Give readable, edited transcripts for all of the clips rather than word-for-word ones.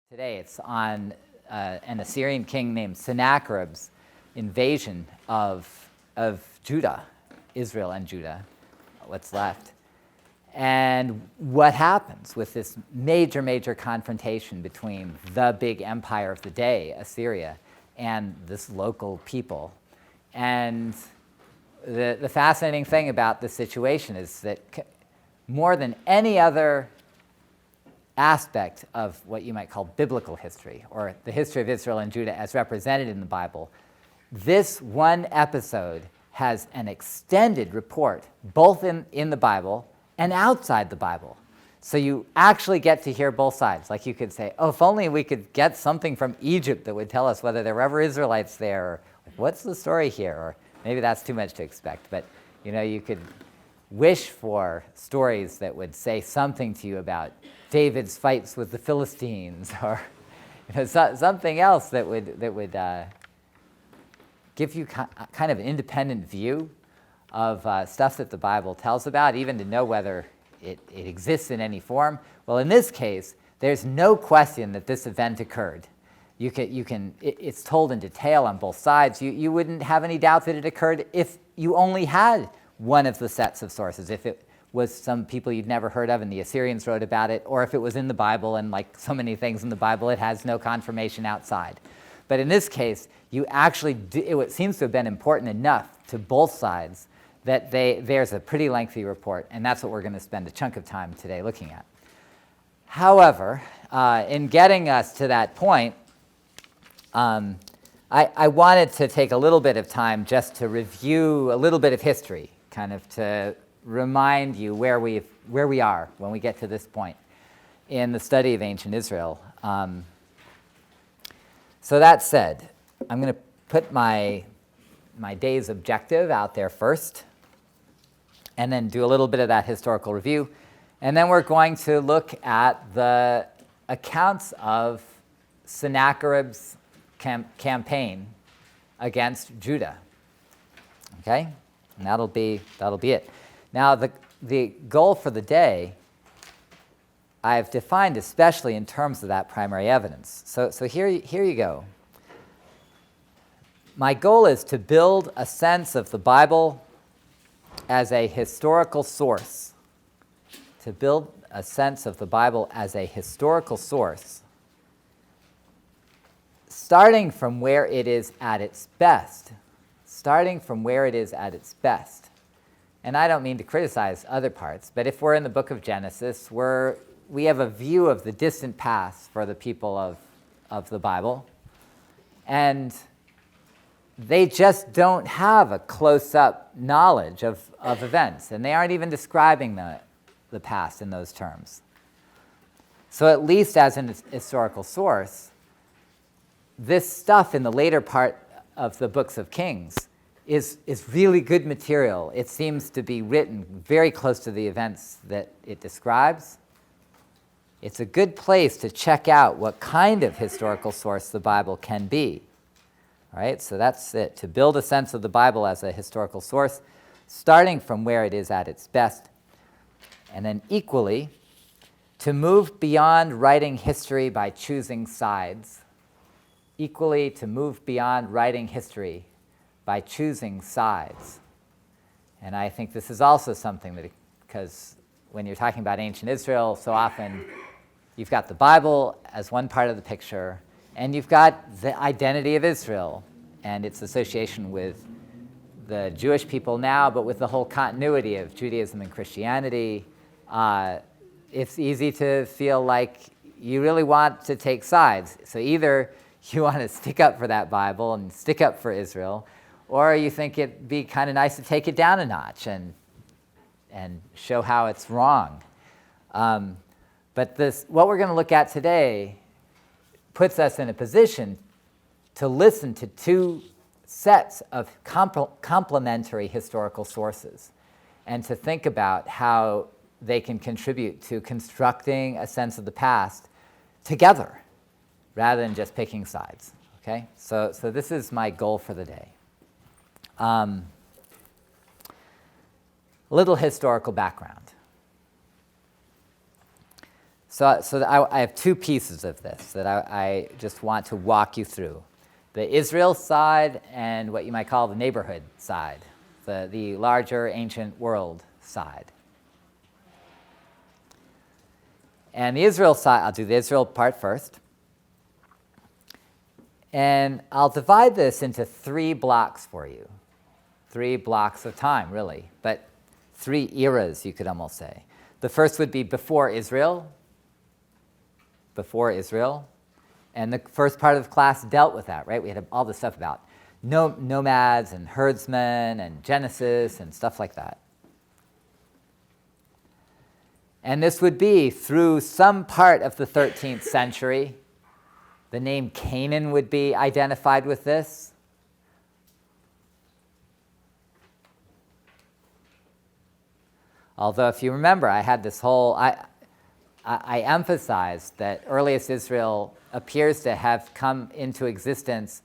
Today it's on an Assyrian king named Sennacherib's invasion of Judah, Israel and Judah, what's left. And what happens with this major confrontation between the big empire of the day, Assyria, and this local people. And the fascinating thing about this situation is that more than any other aspect of what you might call biblical history, or the history of Israel and Judah as represented in the Bible, this one episode has an extended report, both in the Bible and outside the Bible. So you actually get to hear both sides. Like you could say, oh, if only we could get something from Egypt that would tell us whether there were ever Israelites there, or what's the story here, or maybe that's too much to expect. But you could wish for stories that would say something to you about David's fights with the Philistines, or something else that would give you kind of an independent view of stuff that the Bible tells about, even to know whether it exists in any form. Well, in this case, there's no question that this event occurred. It's told in detail on both sides. You wouldn't have any doubt that it occurred if you only had one of the sets of sources, if it was some people you'd never heard of and the Assyrians wrote about it, or if it was in the Bible, and like so many things in the Bible, it has no confirmation outside. But in this case, it seems to have been important enough to both sides that there's a pretty lengthy report, and that's what we're going to spend a chunk of time today looking at. However, in getting us to that point, I wanted to take a little bit of time just to review a little bit of history, kind of to remind you where we are when we get to this point in the study of ancient Israel. So that said, I'm going to put my day's objective out there first, and then do a little bit of that historical review. And then we're going to look at the accounts of Sennacherib's campaign against Judah. Okay? And that'll be it. Now, the goal for the day I've defined especially in terms of that primary evidence. So here you go. My goal is to build a sense of the Bible as a historical source. To build a sense of the Bible as a historical source, starting from where it is at its best. And I don't mean to criticize other parts, but if we're in the book of Genesis, we have a view of the distant past for the people of the Bible, and they just don't have a close-up knowledge of events, and they aren't even describing the past in those terms. So at least as an historical source, this stuff in the later part of the books of Kings is really good material. It seems to be written very close to the events that it describes. It's a good place to check out what kind of historical source the Bible can be. All right, so that's it, to build a sense of the Bible as a historical source, starting from where it is at its best, and then equally, to move beyond writing history by choosing sides. Equally, to move beyond writing history by choosing sides. And I think this is also something that, because when you're talking about ancient Israel, so often you've got the Bible as one part of the picture, and you've got the identity of Israel and its association with the Jewish people now, but with the whole continuity of Judaism and Christianity. It's easy to feel like you really want to take sides. So either you want to stick up for that Bible and stick up for Israel, or you think it'd be kind of nice to take it down a notch and show how it's wrong. But what we're going to look at today puts us in a position to listen to two sets of complementary historical sources, and to think about how they can contribute to constructing a sense of the past together, rather than just picking sides. Okay? So this is my goal for the day. Little historical background. I have two pieces of this that I just want to walk you through. The Israel side and what you might call the neighborhood side, the larger ancient world side. And the Israel side, I'll do the Israel part first. And I'll divide this into 3 blocks for you. 3 blocks of time, really, but 3 eras, you could almost say. The first would be before Israel, and the first part of the class dealt with that, right? We had all this stuff about nomads and herdsmen and Genesis and stuff like that. And this would be through some part of the 13th century. The name Canaan would be identified with this. Although, if you remember, I had this whole... I emphasized that earliest Israel appears to have come into existence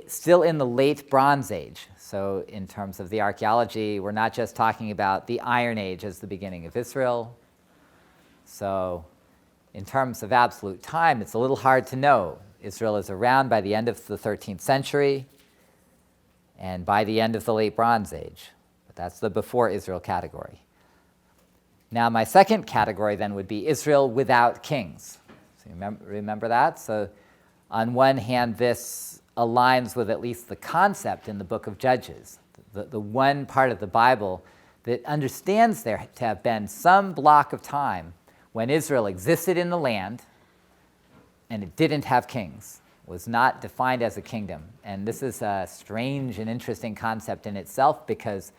still in the late Bronze Age. So in terms of the archaeology, we're not just talking about the Iron Age as the beginning of Israel. So in terms of absolute time, it's a little hard to know. Israel is around by the end of the 13th century and by the end of the late Bronze Age. But that's the before Israel category. Now, my second category then would be Israel without kings. So you remember that? So on one hand, this aligns with at least the concept in the book of Judges, the one part of the Bible that understands there to have been some block of time when Israel existed in the land and it didn't have kings, was not defined as a kingdom. And this is a strange and interesting concept in itself, because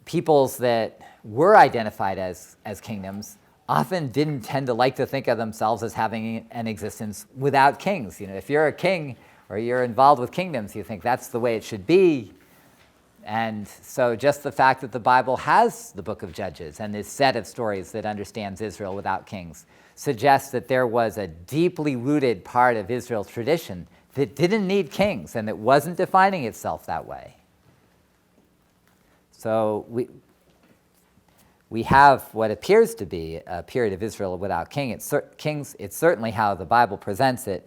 peoples that were identified as kingdoms often didn't tend to like to think of themselves as having an existence without kings. You know, if you're a king or you're involved with kingdoms, you think that's the way it should be. And so just the fact that the Bible has the book of Judges and this set of stories that understands Israel without kings suggests that there was a deeply rooted part of Israel's tradition that didn't need kings and that wasn't defining itself that way. So we have what appears to be a period of Israel without kings. It's certainly how the Bible presents it.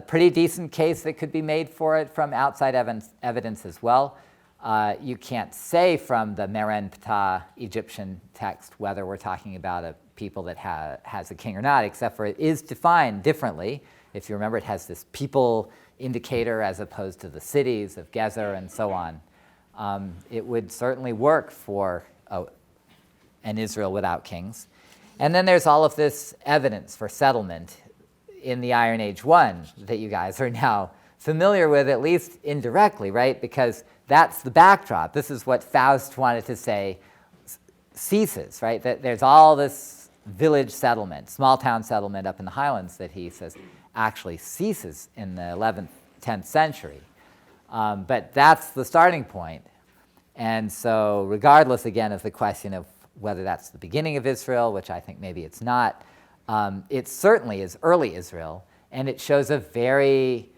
Pretty decent case that could be made for it from outside evidence as well. You can't say from the Meren Ptah Egyptian text whether we're talking about a people that has a king or not, except for it is defined differently. If you remember, it has this people indicator as opposed to the cities of Gezer and so on. It would certainly work for an Israel without kings. And then there's all of this evidence for settlement in the Iron Age 1 that you guys are now familiar with, at least indirectly, right? Because that's the backdrop. This is what Faust wanted to say ceases, right? That there's all this village settlement, small town settlement up in the highlands that he says actually ceases in the 11th, 10th century. But that's the starting point. And so regardless, again, of the question of whether that's the beginning of Israel, which I think maybe it's not, it certainly is early Israel, and it shows a very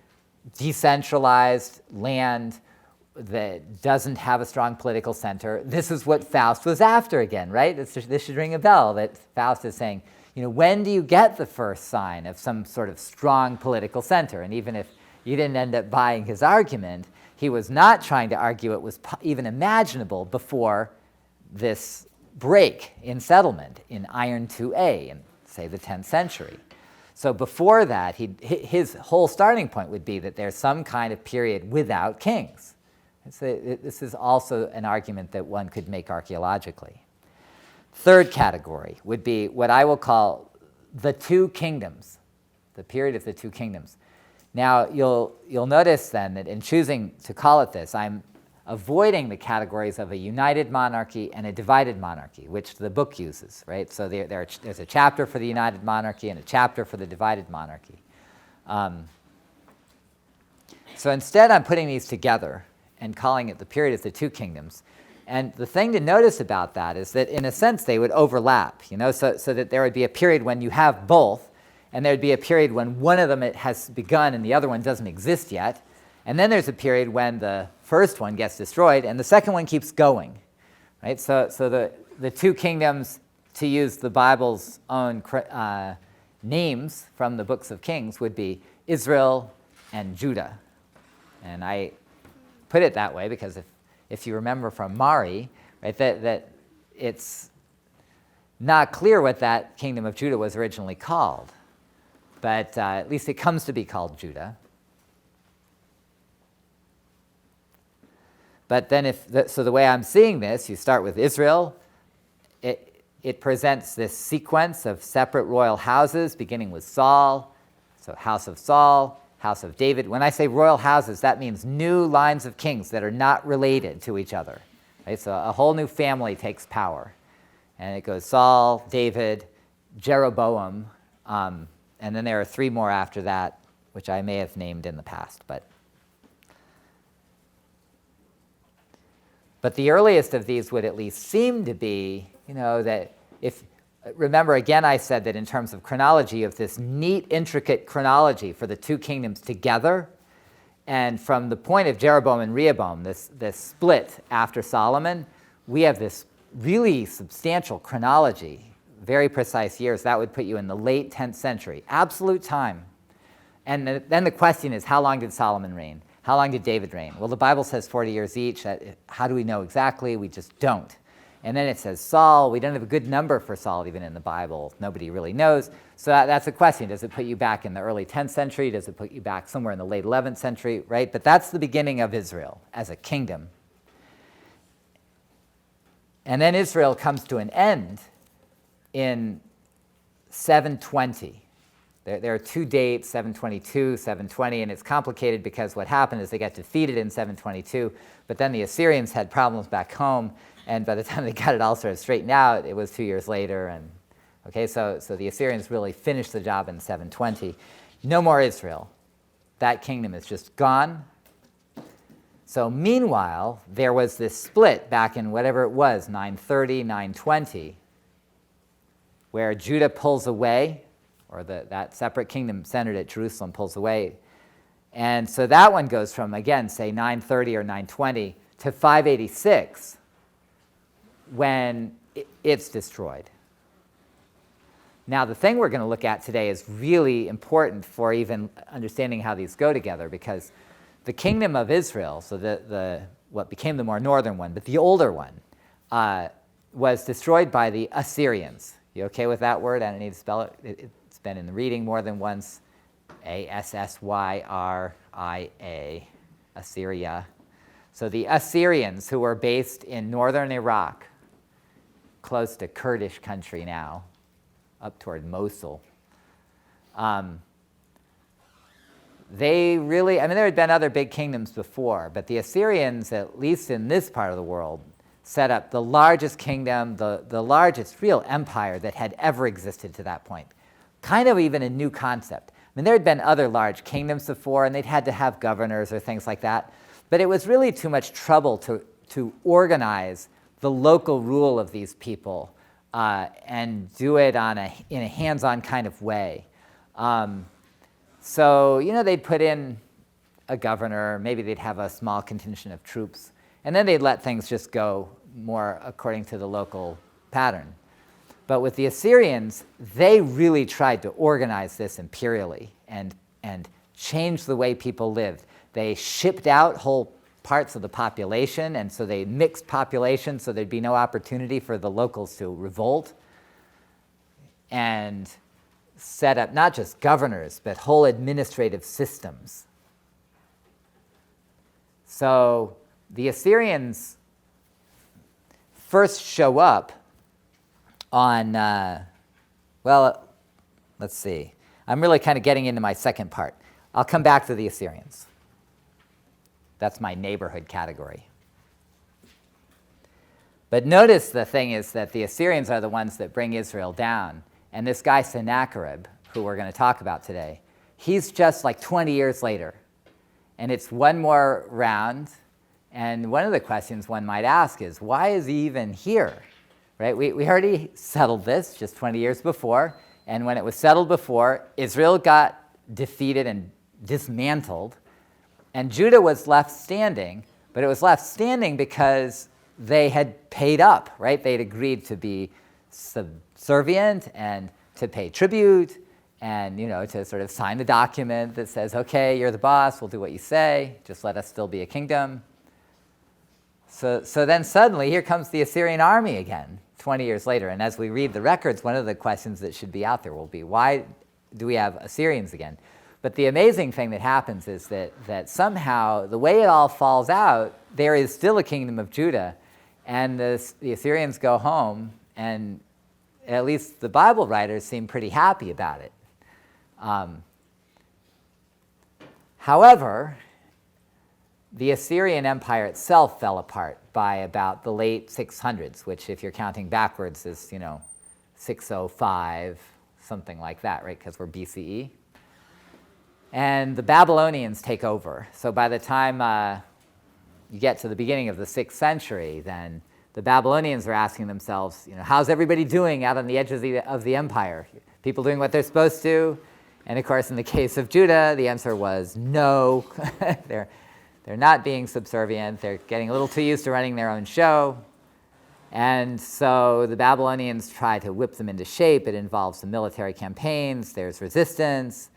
decentralized land that doesn't have a strong political center. This is what Faust was after again, right? This should ring a bell, that Faust is saying, you know, when do you get the first sign of some sort of strong political center? And even if you didn't end up buying his argument, he was not trying to argue it was even imaginable before this break in settlement in Iron 2A in, say, the 10th century. So before that, his whole starting point would be that there's some kind of period without kings. This is also an argument that one could make archaeologically. Third category would be what I will call the two kingdoms, the period of the two kingdoms. Now, you'll notice then that in choosing to call it this, I'm avoiding the categories of a united monarchy and a divided monarchy, which the book uses, right? So there's a chapter for the united monarchy and a chapter for the divided monarchy. So instead, I'm putting these together and calling it the period of the two kingdoms. And the thing to notice about that is that, in a sense, they would overlap, you know, so that there would be a period when you have both, and there'd be a period when one of them has begun and the other one doesn't exist yet. And then there's a period when the first one gets destroyed and the second one keeps going, right? So the two kingdoms to use the Bible's own names from the books of Kings, would be Israel and Judah. And I put it that way because if you remember from Mari, right, that it's not clear what that kingdom of Judah was originally called, but at least it comes to be called Judah. But then so the way I'm seeing this, you start with Israel. It presents this sequence of separate royal houses, beginning with Saul. So house of Saul, house of David. When I say royal houses, that means new lines of kings that are not related to each other. Right? So a whole new family takes power. And it goes Saul, David, Jeroboam, and then there are three more after that, which I may have named in the past. But the earliest of these would at least seem to be, that remember again I said that in terms of chronology, you have this neat, intricate chronology for the two kingdoms together. And from the point of Jeroboam and Rehoboam, this split after Solomon, we have this really substantial chronology, very precise years. That would put you in the late 10th century, absolute time. And then the question is, how long did Solomon reign? How long did David reign? Well, the Bible says 40 years each. How do we know exactly? We just don't. And then it says Saul. We don't have a good number for Saul even in the Bible. Nobody really knows. So that's a question. Does it put you back in the early 10th century? Does it put you back somewhere in the late 11th century? Right? But that's the beginning of Israel as a kingdom. And then Israel comes to an end in 720. There are two dates, 722, 720, and it's complicated because what happened is they got defeated in 722, but then the Assyrians had problems back home, and by the time they got it all sort of straightened out, it was 2 years later. And so the Assyrians really finished the job in 720. No more Israel. That kingdom is just gone. So meanwhile, there was this split back in whatever it was, 930, 920, where Judah pulls away, or that separate kingdom centered at Jerusalem pulls away. And so that one goes from, again, say 930 or 920 to 586 when it's destroyed. Now, the thing we're going to look at today is really important for even understanding how these go together, because the kingdom of Israel, so what became the more northern one, but the older one, was destroyed by the Assyrians. You okay with that word? I don't need to spell it. It's been in the reading more than once. Assyria, Assyria. So the Assyrians, who were based in northern Iraq, close to Kurdish country now, up toward Mosul. They really, there had been other big kingdoms before, but the Assyrians, at least in this part of the world, set up the largest kingdom, the largest real empire that had ever existed to that point. Kind of even a new concept. There had been other large kingdoms before, and they'd had to have governors or things like that, but it was really too much trouble to organize the local rule of these people and do it in a hands-on kind of way. So, they'd put in a governor, maybe they'd have a small contingent of troops, and then they'd let things just go more according to the local pattern. But with the Assyrians, they really tried to organize this imperially and change the way people lived. They shipped out whole parts of the population, and so they mixed population so there'd be no opportunity for the locals to revolt, and set up not just governors, but whole administrative systems. So the Assyrians first show up on, let's see. I'm really kind of getting into my second part. I'll come back to the Assyrians. That's my neighborhood category. But notice the thing is that the Assyrians are the ones that bring Israel down. And this guy Sennacherib, who we're going to talk about today, he's just like 20 years later. And it's one more round. And one of the questions one might ask is, why is he even here? Right? We already settled this just 20 years before. And when it was settled before, Israel got defeated and dismantled. And Judah was left standing, but it was left standing because they had paid up, right? They'd agreed to be subservient and to pay tribute and, to sort of sign a document that says, okay, you're the boss, we'll do what you say, just let us still be a kingdom. So then suddenly here comes the Assyrian army again, 20 years later. And as we read the records, one of the questions that should be out there will be, why do we have Assyrians again? But the amazing thing that happens is that somehow, the way it all falls out, there is still a kingdom of Judah, and the Assyrians go home, and at least the Bible writers seem pretty happy about it. However, the Assyrian Empire itself fell apart by about the late 600s, which, if you're counting backwards, is 605, something like that, right? Because we're BCE. And the Babylonians take over. So by the time you get to the beginning of the 6th century, then the Babylonians are asking themselves, how's everybody doing out on the edge of the empire? People doing what they're supposed to? And of course, in the case of Judah, the answer was no. They're not being subservient. They're getting a little too used to running their own show. And so the Babylonians try to whip them into shape. It involves some military campaigns. There's resistance.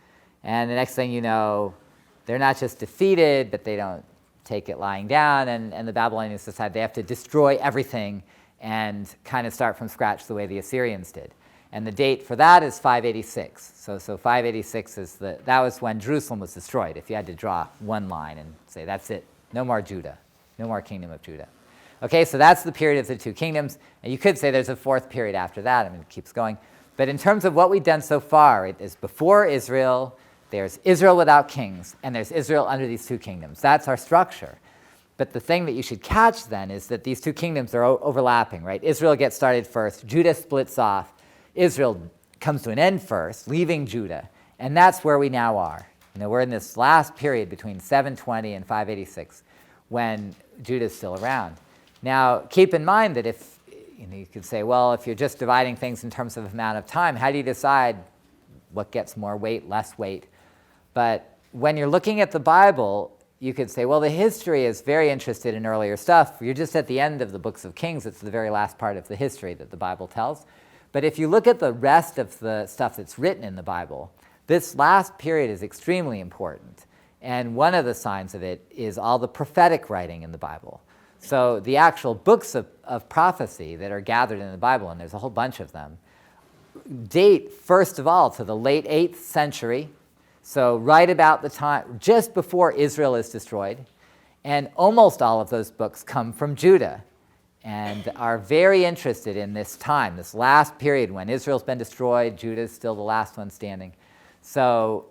And the next thing you know, they're not just defeated, but they don't take it lying down. And the Babylonians decide they have to destroy everything and kind of start from scratch the way the Assyrians did. And the date for that is 586. So 586 is that was when Jerusalem was destroyed, if you had to draw one line and say, that's it, no more Judah, no more kingdom of Judah. Okay, so that's the period of the two kingdoms. And you could say there's a fourth period after that. It keeps going. But in terms of what we've done so far, it is before Israel, there's Israel without kings, and there's Israel under these two kingdoms. That's our structure. But the thing that you should catch then is that these two kingdoms are overlapping, right? Israel gets started first, Judah splits off, Israel comes to an end first, leaving Judah. And that's where we now are. We're in this last period between 720 and 586 when Judah's still around. Now, keep in mind that if, you could say, well, if you're just dividing things in terms of amount of time, how do you decide what gets more weight, less weight? But when you're looking at the Bible, you could say, well, the history is very interested in earlier stuff. You're just at the end of the books of Kings. It's the very last part of the history that the Bible tells. But if you look at the rest of the stuff that's written in the Bible, this last period is extremely important. And one of the signs of it is all the prophetic writing in the Bible. So the actual books of prophecy that are gathered in the Bible, and there's a whole bunch of them, date, first of all, to the late 8th century. So right about the time, just before Israel is destroyed. And almost all of those books come from Judah and are very interested in this time, this last period when Israel's been destroyed, Judah's still the last one standing. So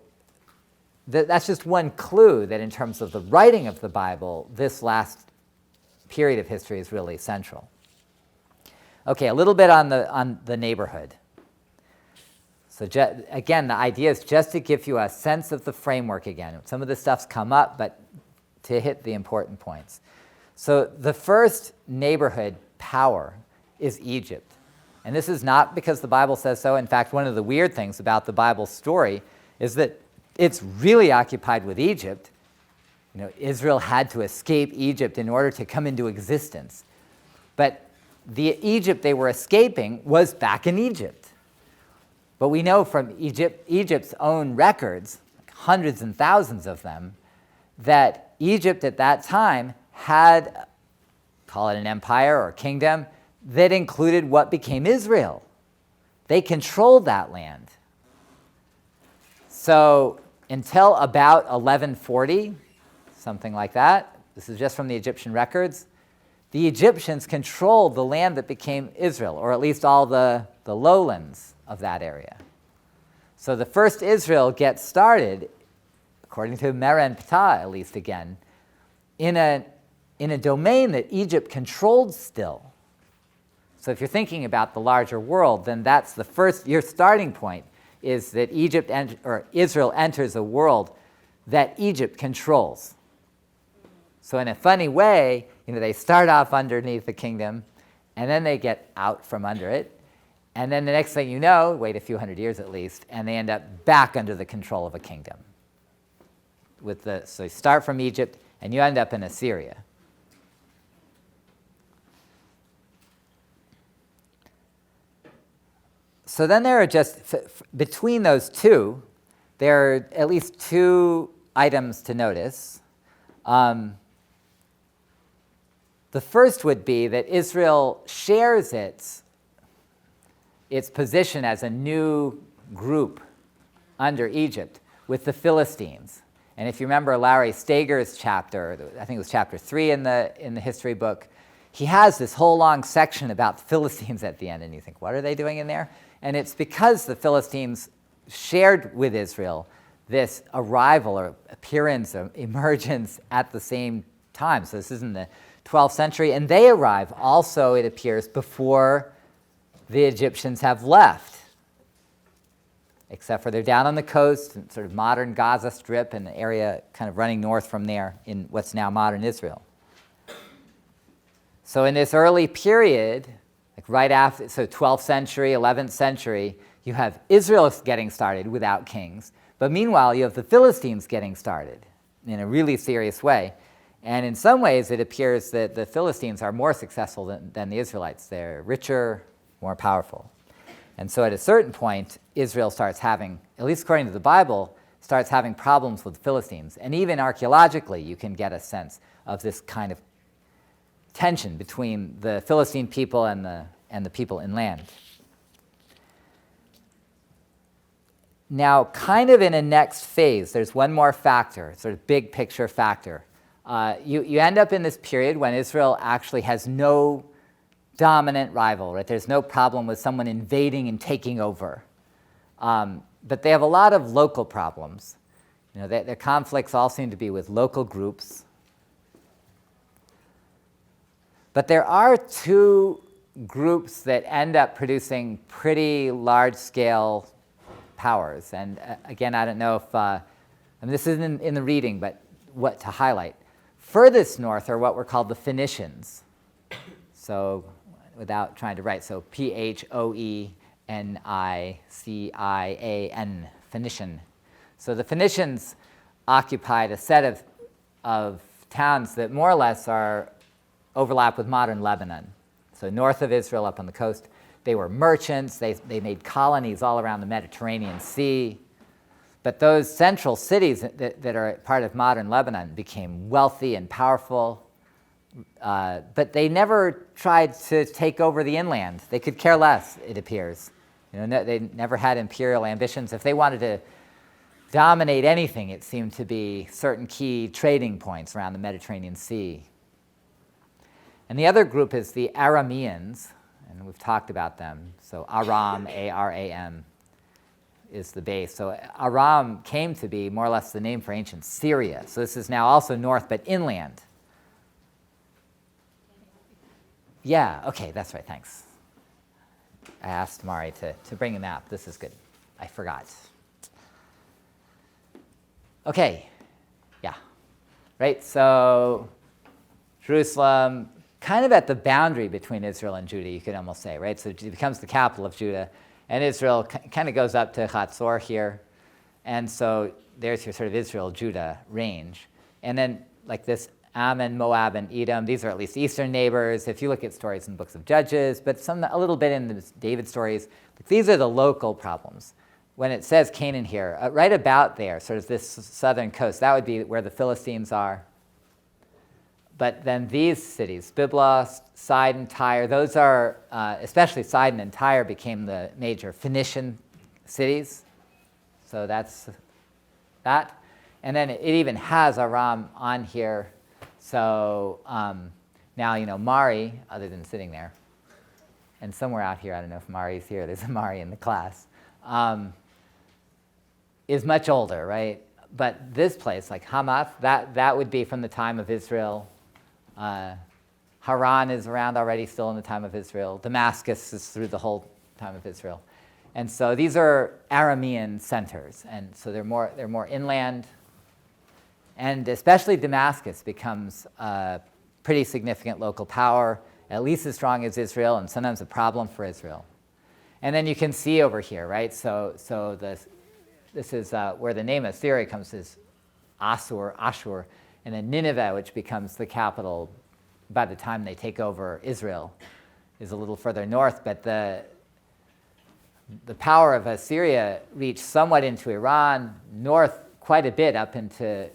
that's just one clue that in terms of the writing of the Bible, this last period of history is really central. Okay, a little bit on the neighborhood. So again, the idea is just to give you a sense of the framework again. Some of this stuff's come up, but to hit the important points. So the first neighborhood power is Egypt. And this is not because the Bible says so. In fact, one of the weird things about the Bible story is that it's really occupied with Egypt. Israel had to escape Egypt in order to come into existence. But the Egypt they were escaping was back in Egypt. But we know from Egypt's own records, hundreds and thousands of them, that Egypt at that time had, call it an empire or kingdom, that included what became Israel. They controlled that land. So until about 1140, something like that, this is just from the Egyptian records, the Egyptians controlled the land that became Israel, or at least all the lowlands of that area. So the first Israel gets started, according to Mer and Ptah, at least again, in a domain that Egypt controlled still. So if you're thinking about the larger world, then that's the first, your starting point is that Israel enters a world that Egypt controls. So in a funny way, they start off underneath the kingdom, and then they get out from under it. And then the next thing you know, wait a few hundred years at least, and they end up back under the control of a kingdom. So you start from Egypt, and you end up in Assyria. So then there are between those two, there are at least two items to notice. The first would be that Israel shares its position as a new group under Egypt with the Philistines. And if you remember Larry Stager's chapter, I think it was chapter 3 in the history book, he has this whole long section about the Philistines at the end, and you think, what are they doing in there? And it's because the Philistines shared with Israel this arrival or appearance or emergence at the same time. So this is in the 12th century, and they arrive also, it appears, before the Egyptians have left, except for they're down on the coast, in sort of modern Gaza Strip, and the area kind of running north from there in what's now modern Israel. So in this early period, like right after, so 12th century, 11th century, you have Israel getting started without kings, but meanwhile you have the Philistines getting started in a really serious way. And in some ways it appears that the Philistines are more successful than the Israelites. They're richer, more powerful. And so at a certain point, Israel starts having, at least according to the Bible, starts having problems with the Philistines. And even archaeologically, you can get a sense of this kind of tension between the Philistine people and the people inland. Now, kind of in a next phase, there's one more factor, sort of big picture factor. You end up in this period when Israel actually has no dominant rival, right? There's no problem with someone invading and taking over. But they have a lot of local problems. You know, their conflicts all seem to be with local groups. But there are two groups that end up producing pretty large-scale powers. And again, I don't know if, this isn't in the reading, but what to highlight. Furthest north are what were called the Phoenicians. So without trying to write, so Phoenician, Phoenician. So the Phoenicians occupied a set of towns that more or less overlap with modern Lebanon. So north of Israel, up on the coast, they were merchants. They made colonies all around the Mediterranean Sea. But those central cities that are part of modern Lebanon became wealthy and powerful. But they never tried to take over the inland. They could care less, it appears. They never had imperial ambitions. If they wanted to dominate anything, it seemed to be certain key trading points around the Mediterranean Sea. And the other group is the Arameans, and we've talked about them. So Aram, A-R-A-M, is the base. So Aram came to be more or less the name for ancient Syria. So this is now also north, but inland. Yeah, okay, that's right, thanks. I asked Mari to bring a map. This is good. I forgot. Okay, yeah, right, so Jerusalem, kind of at the boundary between Israel and Judah, you could almost say, right? So it becomes the capital of Judah, and Israel kind of goes up to Hatzor here, and so there's your sort of Israel-Judah range. And then like this Ammon, Moab, and Edom, these are at least eastern neighbors. If you look at stories in the books of Judges, but a little bit in the David stories, these are the local problems. When it says Canaan here, right about there, sort of this southern coast, that would be where the Philistines are. But then these cities, Biblah, Sidon, Tyre, those are, especially Sidon and Tyre became the major Phoenician cities. So that's that. And then it even has Aram on here. So now, Mari, other than sitting there, and somewhere out here, I don't know if Mari's here, there's a Mari in the class, is much older, right? But this place, like Hamath, that would be from the time of Israel. Haran is around already, still in the time of Israel. Damascus is through the whole time of Israel. And so these are Aramean centers, and so they're more inland. And especially Damascus becomes a pretty significant local power, at least as strong as Israel, and sometimes a problem for Israel. And then you can see over here, right? So this is where the name Assyria comes, is Ashur, and then Nineveh, which becomes the capital by the time they take over Israel, is a little further north. But the power of Assyria reached somewhat into Iran, north quite a bit up into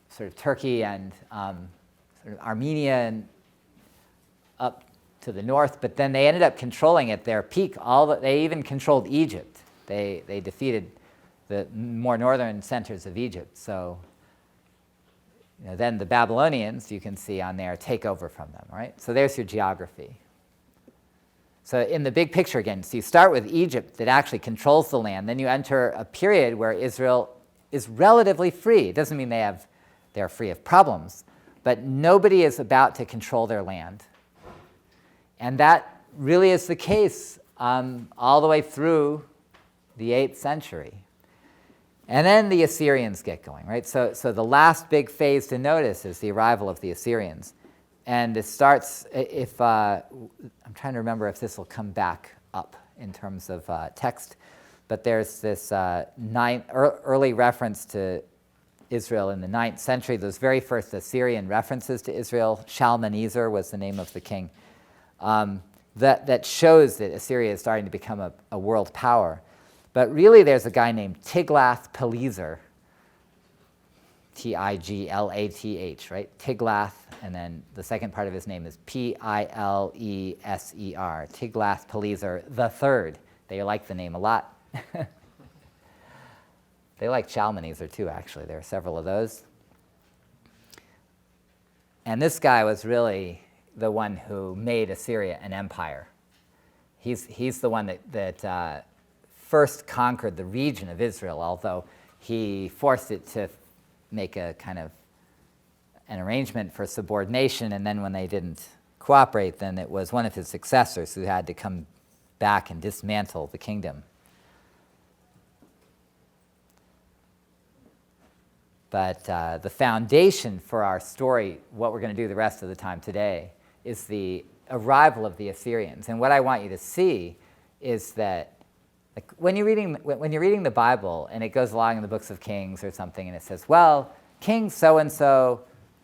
sort of Turkey and sort of Armenia and up to the north, but then they ended up controlling at their peak. They even controlled Egypt. They defeated the more northern centers of Egypt. So then the Babylonians, you can see on there, take over from them, right? So there's your geography. So in the big picture again, so you start with Egypt that actually controls the land. Then you enter a period where Israel is relatively free. It doesn't mean they're free of problems, but nobody is about to control their land. And that really is the case all the way through the 8th century. And then the Assyrians get going, right? So the last big phase to notice is the arrival of the Assyrians. And it starts, I'm trying to remember if this will come back up in terms of text, but there's this early reference to Israel in the 9th century. Those very first Assyrian references to Israel, Shalmaneser was the name of the king, that shows that Assyria is starting to become a world power. But really there's a guy named Tiglath-Pileser, Tiglath, right? Tiglath, and then the second part of his name is Pileser, Tiglath-Pileser III. They like the name a lot. They like Shalmaneser too, actually. There are several of those. And this guy was really the one who made Assyria an empire. He's the one that first conquered the region of Israel, although he forced it to make a kind of an arrangement for subordination, and then when they didn't cooperate, then it was one of his successors who had to come back and dismantle the kingdom. But the foundation for our story, what we're going to do the rest of the time today, is the arrival of the Assyrians. And what I want you to see is that when you're reading the Bible and it goes along in the books of Kings or something and it says, well, King so-and-so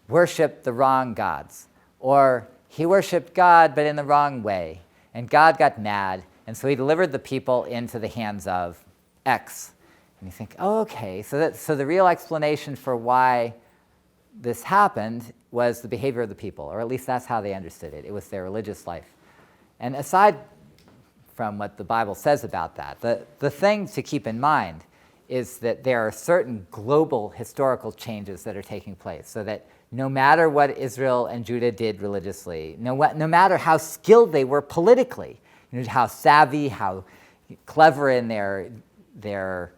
worshiped the wrong gods, or he worshiped God but in the wrong way, and God got mad, and so he delivered the people into the hands of X. And you think, oh, okay, so the real explanation for why this happened was the behavior of the people, or at least that's how they understood it. It was their religious life. And aside from what the Bible says about that, the thing to keep in mind is that there are certain global historical changes that are taking place, so that no matter what Israel and Judah did religiously, no matter how skilled they were politically, how savvy, how clever in their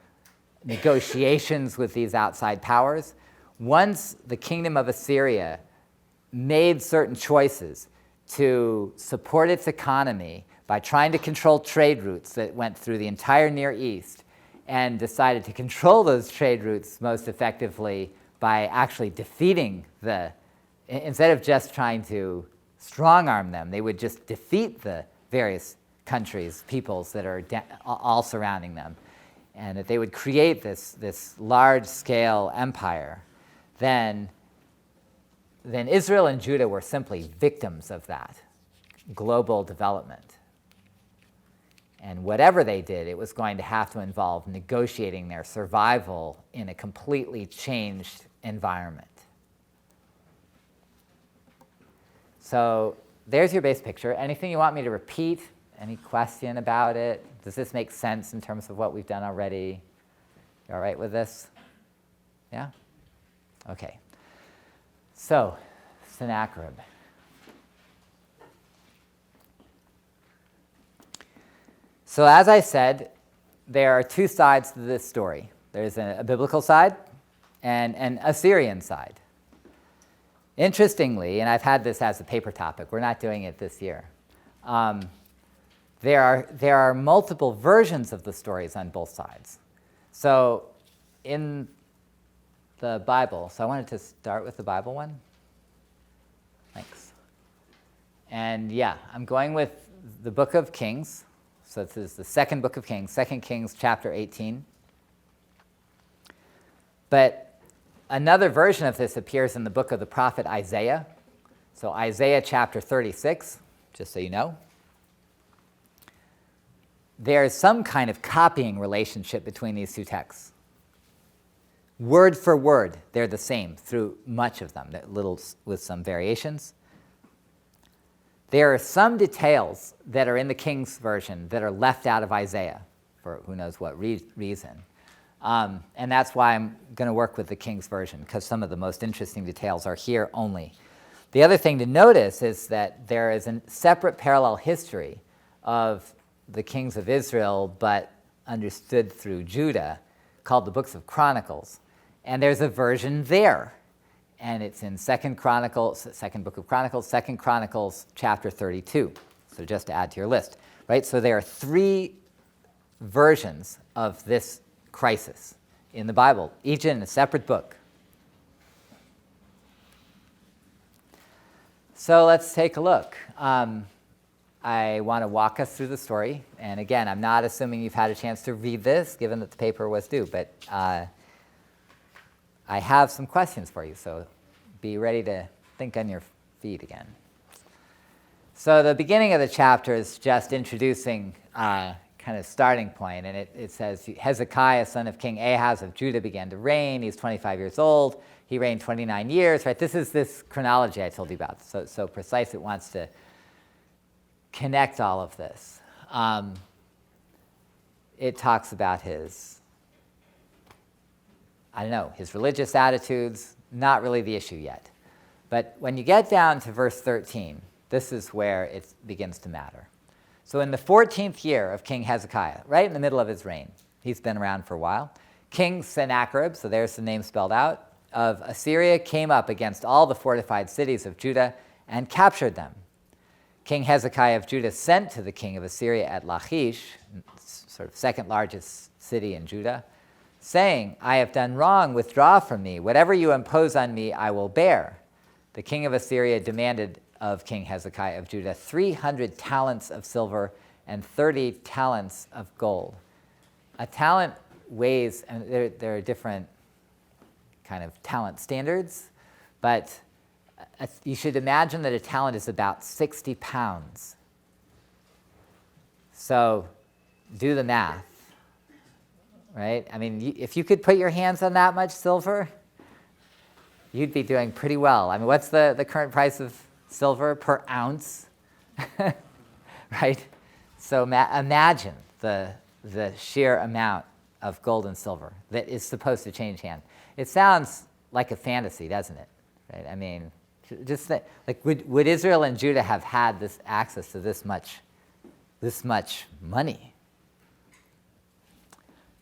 negotiations with these outside powers, once the kingdom of Assyria made certain choices to support its economy by trying to control trade routes that went through the entire Near East, and decided to control those trade routes most effectively by actually defeating instead of just trying to strong-arm them, they would just defeat the various countries, peoples that are all surrounding them, and that they would create this large-scale empire. Then Israel and Judah were simply victims of that global development. And whatever they did, it was going to have to involve negotiating their survival in a completely changed environment. So there's your base picture. Anything you want me to repeat? Any question about it? Does this make sense in terms of what we've done already? You all right with this? Yeah? Okay. So, Sennacherib. So as I said, there are two sides to this story. There's a biblical side and an Assyrian side. Interestingly, and I've had this as a paper topic, we're not doing it this year, there are multiple versions of the stories on both sides. So in the Bible, so I wanted to start with the Bible one. Thanks. And yeah, I'm going with the book of Kings. So this is the second book of Kings, 2 Kings chapter 18. But another version of this appears in the book of the prophet Isaiah. So Isaiah chapter 36, just so you know. there's some kind of copying relationship between these two texts. Word for word, they're the same through much of them, little with some variations. There are some details that are in the King's version that are left out of Isaiah for who knows what reason. And that's why I'm going to work with the King's version, because some of the most interesting details are here only. The other thing to notice is that there is a separate parallel history of the kings of Israel, but understood through Judah, called the books of Chronicles. And there's a version there. And it's in Second Book of Chronicles, 2 Chronicles chapter 32. So just to add to your list, right? So there are 3 versions of this crisis in the Bible, each in a separate book. So let's take a look. I want to walk us through the story. And again, I'm not assuming you've had a chance to read this, given that the paper was due, but I have some questions for you, so be ready to think on your feet again. So the beginning of the chapter is just introducing kind of starting point, and it says, Hezekiah, son of King Ahaz of Judah, began to reign. He's 25 years old. He reigned 29 years, right? This is this chronology I told you about, so precise it wants to connect all of this. It talks about his religious attitudes, not really the issue yet. But when you get down to verse 13, this is where it begins to matter. So in the 14th year of King Hezekiah, right in the middle of his reign, he's been around for a while, King Sennacherib, so there's the name spelled out, of Assyria came up against all the fortified cities of Judah and captured them. King Hezekiah of Judah sent to the king of Assyria at Lachish, sort of second largest city in Judah, saying, I have done wrong, withdraw from me. Whatever you impose on me, I will bear. The king of Assyria demanded of King Hezekiah of Judah 300 talents of silver and 30 talents of gold. A talent weighs, and there are different kind of talent standards, but you should imagine that a talent is about 60 pounds. So do the math, right? I mean, if you could put your hands on that much silver, you'd be doing pretty well. I mean, what's the current price of silver per ounce? Right? So imagine the sheer amount of gold and silver that is supposed to change hand. It sounds like a fantasy, doesn't it? Right? I mean, just think, like, would Israel and Judah have had this access to this much money?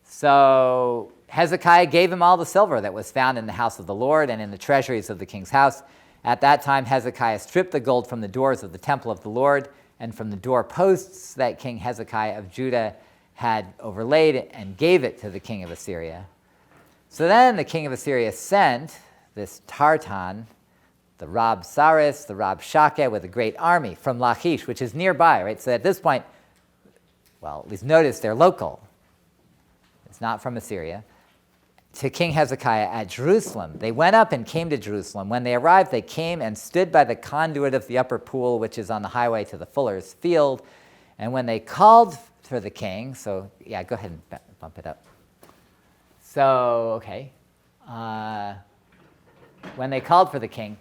So Hezekiah gave him all the silver that was found in the house of the Lord and in the treasuries of the king's house. At that time, Hezekiah stripped the gold from the doors of the temple of the Lord and from the doorposts that King Hezekiah of Judah had overlaid and gave it to the king of Assyria. So then the king of Assyria sent this Tartan, the Rabsaris, the Rabshakeh, with a great army from Lachish, which is nearby, right? So at this point, well, at least notice they're local. It's not from Assyria. To King Hezekiah at Jerusalem. They went up and came to Jerusalem. When they arrived, they came and stood by the conduit of the upper pool, which is on the highway to the fuller's field. And when they called for the king, so yeah, go ahead and bump it up. So, okay. When they called for the king,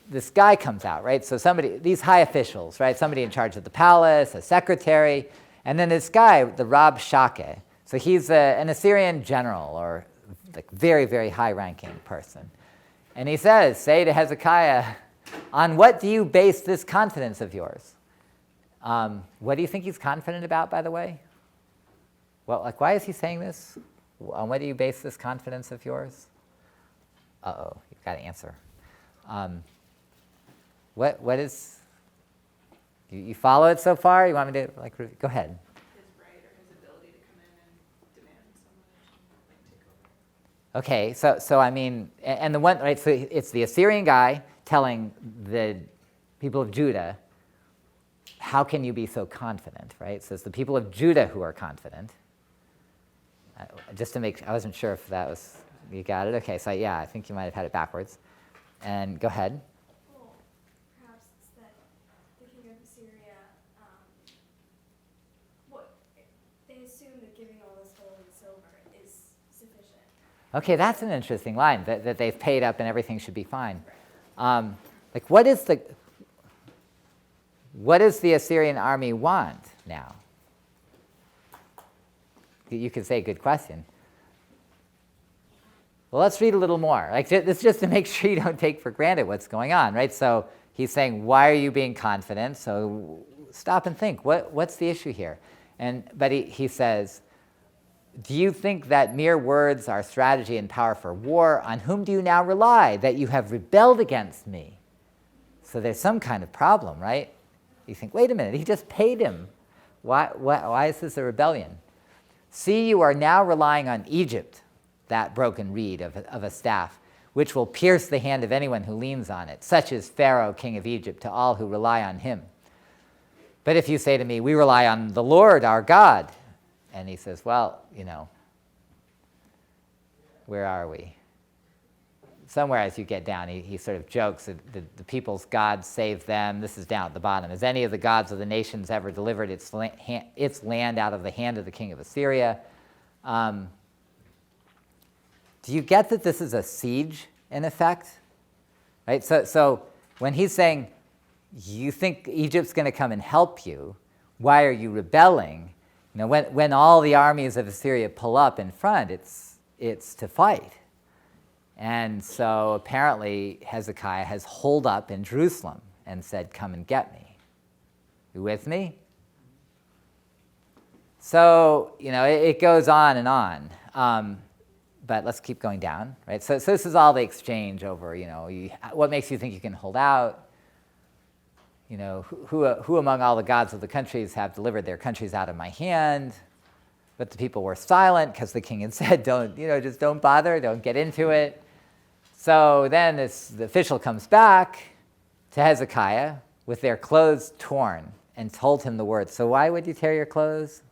this guy comes out, right? So these high officials, right? Somebody in charge of the palace, a secretary, and then this guy, the Rabshakeh. So he's an Assyrian general, or like very, very high-ranking person. And he says, say to Hezekiah, on what do you base this confidence of yours? What do you think he's confident about, by the way? Well, like, why is he saying this? On what do you base this confidence of yours? Uh-oh, you've got to answer. What is, you follow it so far? You want me to, like, go ahead. His right or his ability to come in and demand someone, like, take over. Okay, so I mean, and the one, right, so it's the Assyrian guy telling the people of Judah, how can you be so confident, right? So it's the people of Judah who are confident. Just to make, I wasn't sure if that was, you got it? Okay, so yeah, I think you might have had it backwards. And go ahead. Well, perhaps it's that the king of Assyria, giving all this gold and silver is sufficient. Okay, that's an interesting line, that they've paid up and everything should be fine. Like, what does the Assyrian army want now? You could say, good question. Well, let's read a little more. Like, this just to make sure you don't take for granted what's going on, right? So he's saying, why are you being confident? So stop and think, what's the issue here? But he says, do you think that mere words are strategy and power for war? On whom do you now rely, that you have rebelled against me? So there's some kind of problem, right? You think, wait a minute, he just paid him. Why is this a rebellion? See, you are now relying on Egypt, that broken reed of a staff, which will pierce the hand of anyone who leans on it, such as Pharaoh, king of Egypt, to all who rely on him. But if you say to me, we rely on the Lord our God, and he says, well, where are we? Somewhere as you get down, he sort of jokes that the people's God saved them. This is down at the bottom. Has any of the gods of the nations ever delivered its land out of the hand of the king of Assyria? Do you get that this is a siege, in effect? Right? So when he's saying, you think Egypt's going to come and help you, why are you rebelling? When all the armies of Assyria pull up in front, it's to fight. And so apparently Hezekiah has holed up in Jerusalem and said, come and get me. You with me? So, it goes on and on. But let's keep going down, right? So this is all the exchange over, what makes you think you can hold out? Who among all the gods of the countries have delivered their countries out of my hand? But the people were silent because the king had said, just don't bother, don't get into it. So then the official comes back to Hezekiah with their clothes torn and told him the words. So why would you tear your clothes?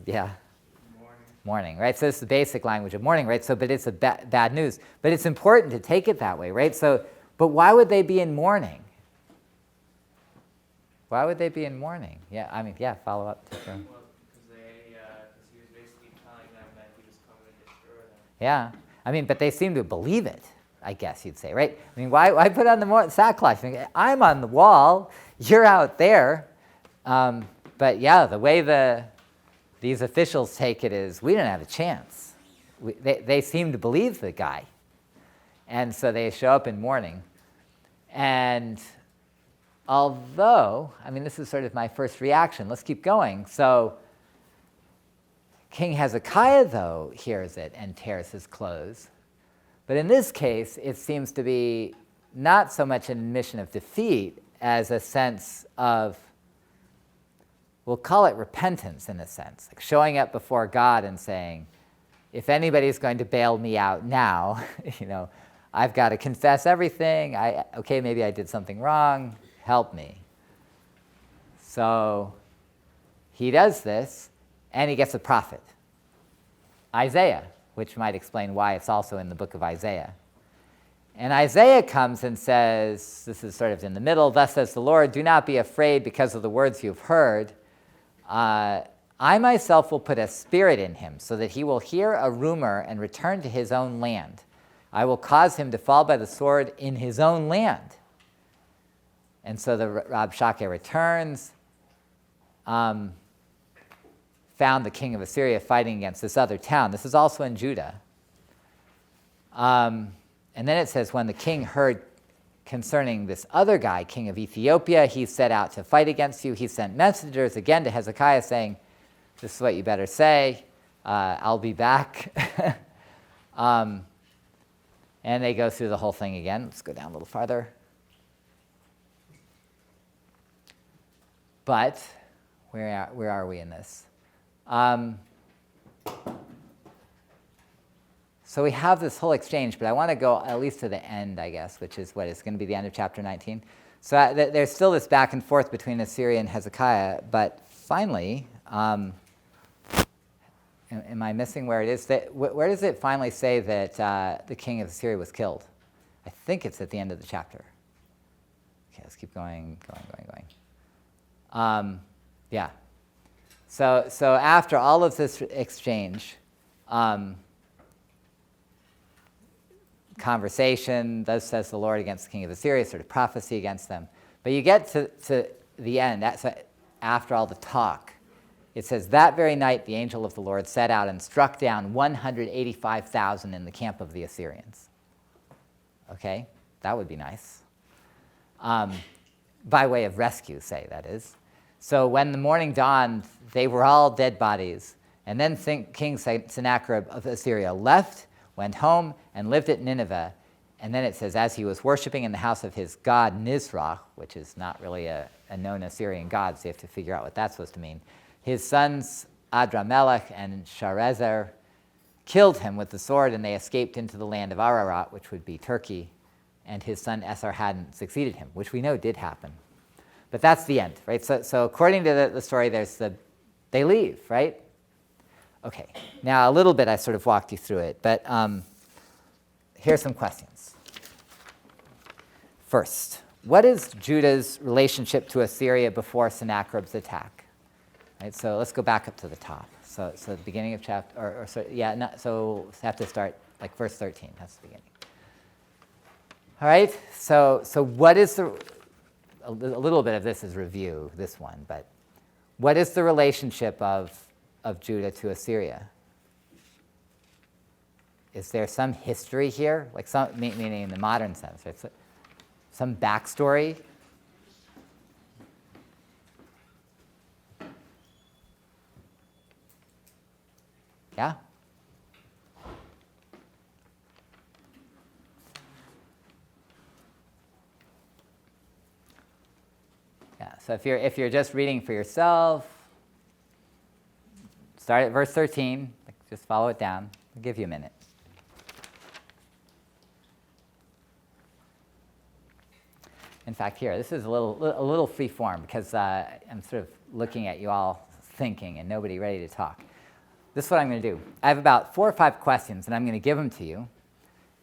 Yeah. Mourning, right? So this is the basic language of mourning, right? So, but it's bad news. But it's important to take it that way, right? So, but why would they be in mourning? Why would they be in mourning? Yeah, follow up. Well, because he was basically telling them that he was coming to destroy them. Yeah, but they seem to believe it, I guess you'd say, right? Why put on the sackcloth? I'm on the wall, you're out there. But yeah, the way these officials take it is, we don't have a chance. They seem to believe the guy. And so they show up in mourning. And although, this is sort of my first reaction. Let's keep going. So King Hezekiah, though, hears it and tears his clothes. But in this case, it seems to be not so much an admission of defeat as a sense of, we'll call it repentance in a sense, like showing up before God and saying, if anybody's going to bail me out now, I've got to confess everything. Maybe I did something wrong. Help me. So he does this, and he gets a prophet, Isaiah, which might explain why it's also in the book of Isaiah. And Isaiah comes and says, this is sort of in the middle, thus says the Lord, do not be afraid because of the words you've heard. I myself will put a spirit in him so that he will hear a rumor and return to his own land. I will cause him to fall by the sword in his own land. And so the Rabshakeh returns, found the king of Assyria fighting against this other town. This is also in Judah. And then it says, when the king heard concerning this other guy, king of Ethiopia, he set out to fight against you. He sent messengers again to Hezekiah saying, this is what you better say. I'll be back. And they go through the whole thing again. Let's go down a little farther. But where are we in this? So we have this whole exchange, but I want to go at least to the end, I guess, which is what is going to be the end of chapter 19. So there's still this back and forth between Assyria and Hezekiah, but finally, am I missing where it is? Where does it finally say that the king of Assyria was killed? I think it's at the end of the chapter. Okay, let's keep going. Yeah. So after all of this exchange, conversation, thus says the Lord against the king of Assyria, sort of prophecy against them. But you get to the end, that's after all the talk. It says, that very night the angel of the Lord set out and struck down 185,000 in the camp of the Assyrians. Okay, that would be nice. By way of rescue, say, that is. So when the morning dawned, they were all dead bodies. And then King Sennacherib of Assyria left, went home, and lived at Nineveh. And then it says, as he was worshiping in the house of his god Nisroch, which is not really a known Assyrian god, so you have to figure out what that's supposed to mean, his sons Adramelech and Sharezer killed him with the sword, and they escaped into the land of Ararat, which would be Turkey, and his son Esarhaddon succeeded him, which we know did happen. But that's the end, right? So according to the story, they leave, right? Okay, now a little bit I sort of walked you through it, but here's some questions. First, what is Judah's relationship to Assyria before Sennacherib's attack? Right, so let's go back up to the top. So the beginning of chapter, so have to start like verse 13. That's the beginning. All right. So what is a little bit of this is review, this one, but what is the relationship of Judah to Assyria? Is there some history here, like meaning in the modern sense, right? Some backstory? Yeah? Yeah, so if you're just reading for yourself, start at verse 13, just follow it down. I'll give you a minute. In fact, here, this is a little free form because I'm sort of looking at you all thinking and nobody ready to talk. This is what I'm going to do. I have about 4 or 5 questions, and I'm going to give them to you.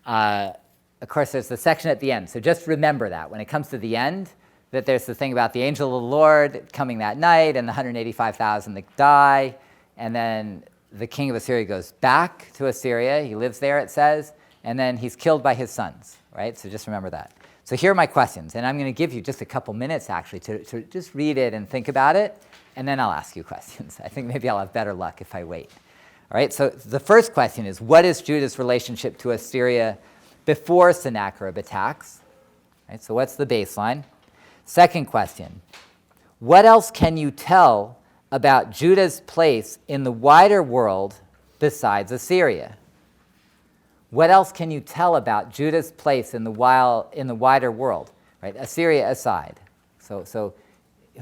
Of course, there's the section at the end, so just remember that. When it comes to the end, that there's the thing about the angel of the Lord coming that night and the 185,000 that die, and then the king of Assyria goes back to Assyria. He lives there, it says, and then he's killed by his sons, right? So just remember that. So here are my questions, and I'm going to give you just a couple minutes, actually, to just read it and think about it, and then I'll ask you questions. I think maybe I'll have better luck if I wait. All right, so the first question is, what is Judah's relationship to Assyria before Sennacherib attacks? All right, so what's the baseline? Second question, what else can you tell about Judah's place in the wider world besides Assyria? What else can you tell about Judah's place in the wider world? Right, Assyria aside. So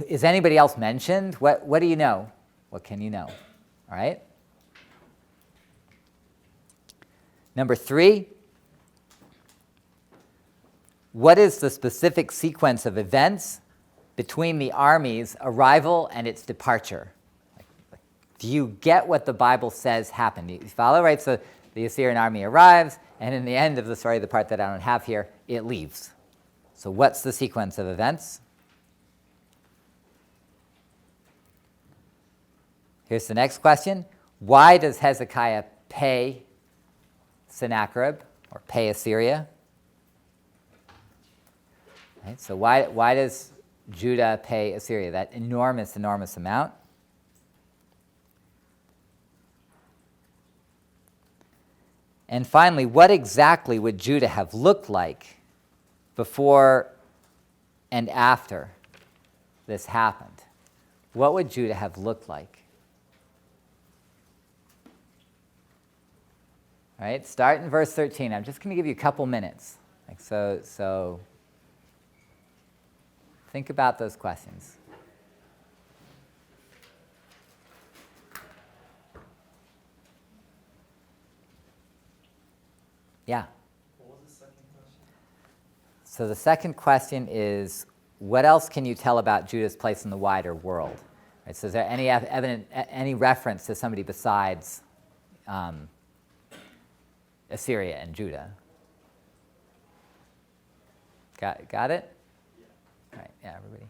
is anybody else mentioned? What do you know? What can you know? All right. Number 3, what is the specific sequence of events between the army's arrival and its departure? Do you get what the Bible says happened? You follow, right? So the Assyrian army arrives, and in the end of the story, the part that I don't have here, it leaves. So what's the sequence of events? Here's the next question. Why does Hezekiah pay Sennacherib, or pay Assyria? Right, so why does Judah pay Assyria that enormous amount? And finally, what exactly would Judah have looked like before and after this happened? What would Judah have looked like? All right, start in verse 13. I'm just going to give you a couple minutes. So think about those questions. Yeah. What was the second question? So the second question is, what else can you tell about Judah's place in the wider world? Right, so is there any reference to somebody besides Assyria and Judah? Got it? Yeah. All right, yeah, everybody.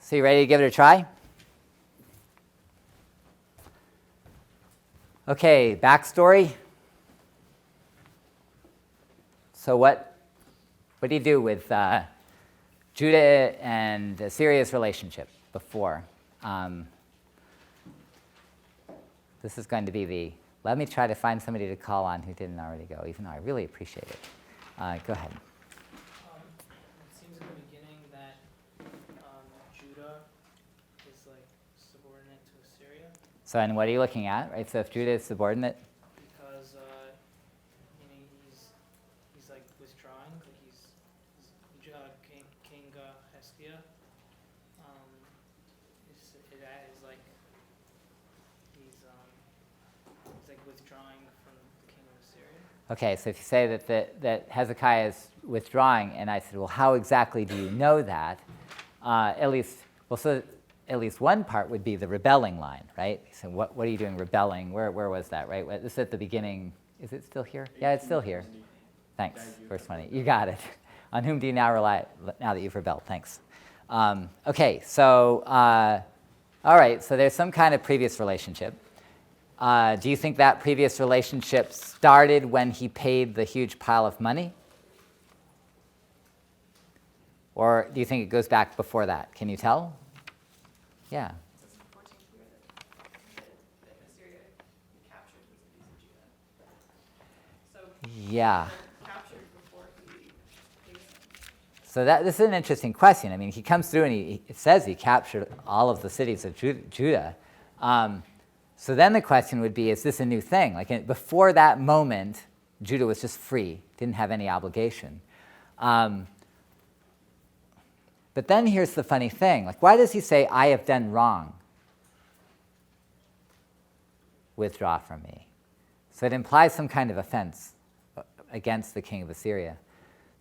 So you ready to give it a try? Okay, backstory. So what do you do with Judah and Assyria's relationship before? This is going to be let me try to find somebody to call on who didn't already go, even though I really appreciate it. Go ahead. It seems in the beginning that Judah is like subordinate to Assyria So, and what are you looking at, right? So if Judah is subordinate, because he's like withdrawing, like he's King Hezekiah. Is like he's like withdrawing from the king of Assyria. okay, so if you say that Hezekiah is withdrawing, and I said, well, how exactly do you know that? At least one part would be the rebelling line, right? So what are you doing rebelling? Where was that, right? This is at the beginning. Is it still here? Yeah, it's still here. Thanks, verse 20. You got it. On whom do you now rely now that you've rebelled? Thanks. Okay, so, all right, so there's some kind of previous relationship. Do you think that previous relationship started when he paid the huge pile of money? Or do you think it goes back before that? Can you tell? Yeah. It says in the 14th year that Assyria captured the cities of Judah. So Yeah. captured before he paid them. So this is an interesting question. I mean, he comes through and it says he captured all of the cities of Judah. So then the question would be, is this a new thing? Like before that moment, Judah was just free, didn't have any obligation. But then here's the funny thing. Like, why does he say, I have done wrong? Withdraw from me. So it implies some kind of offense against the king of Assyria.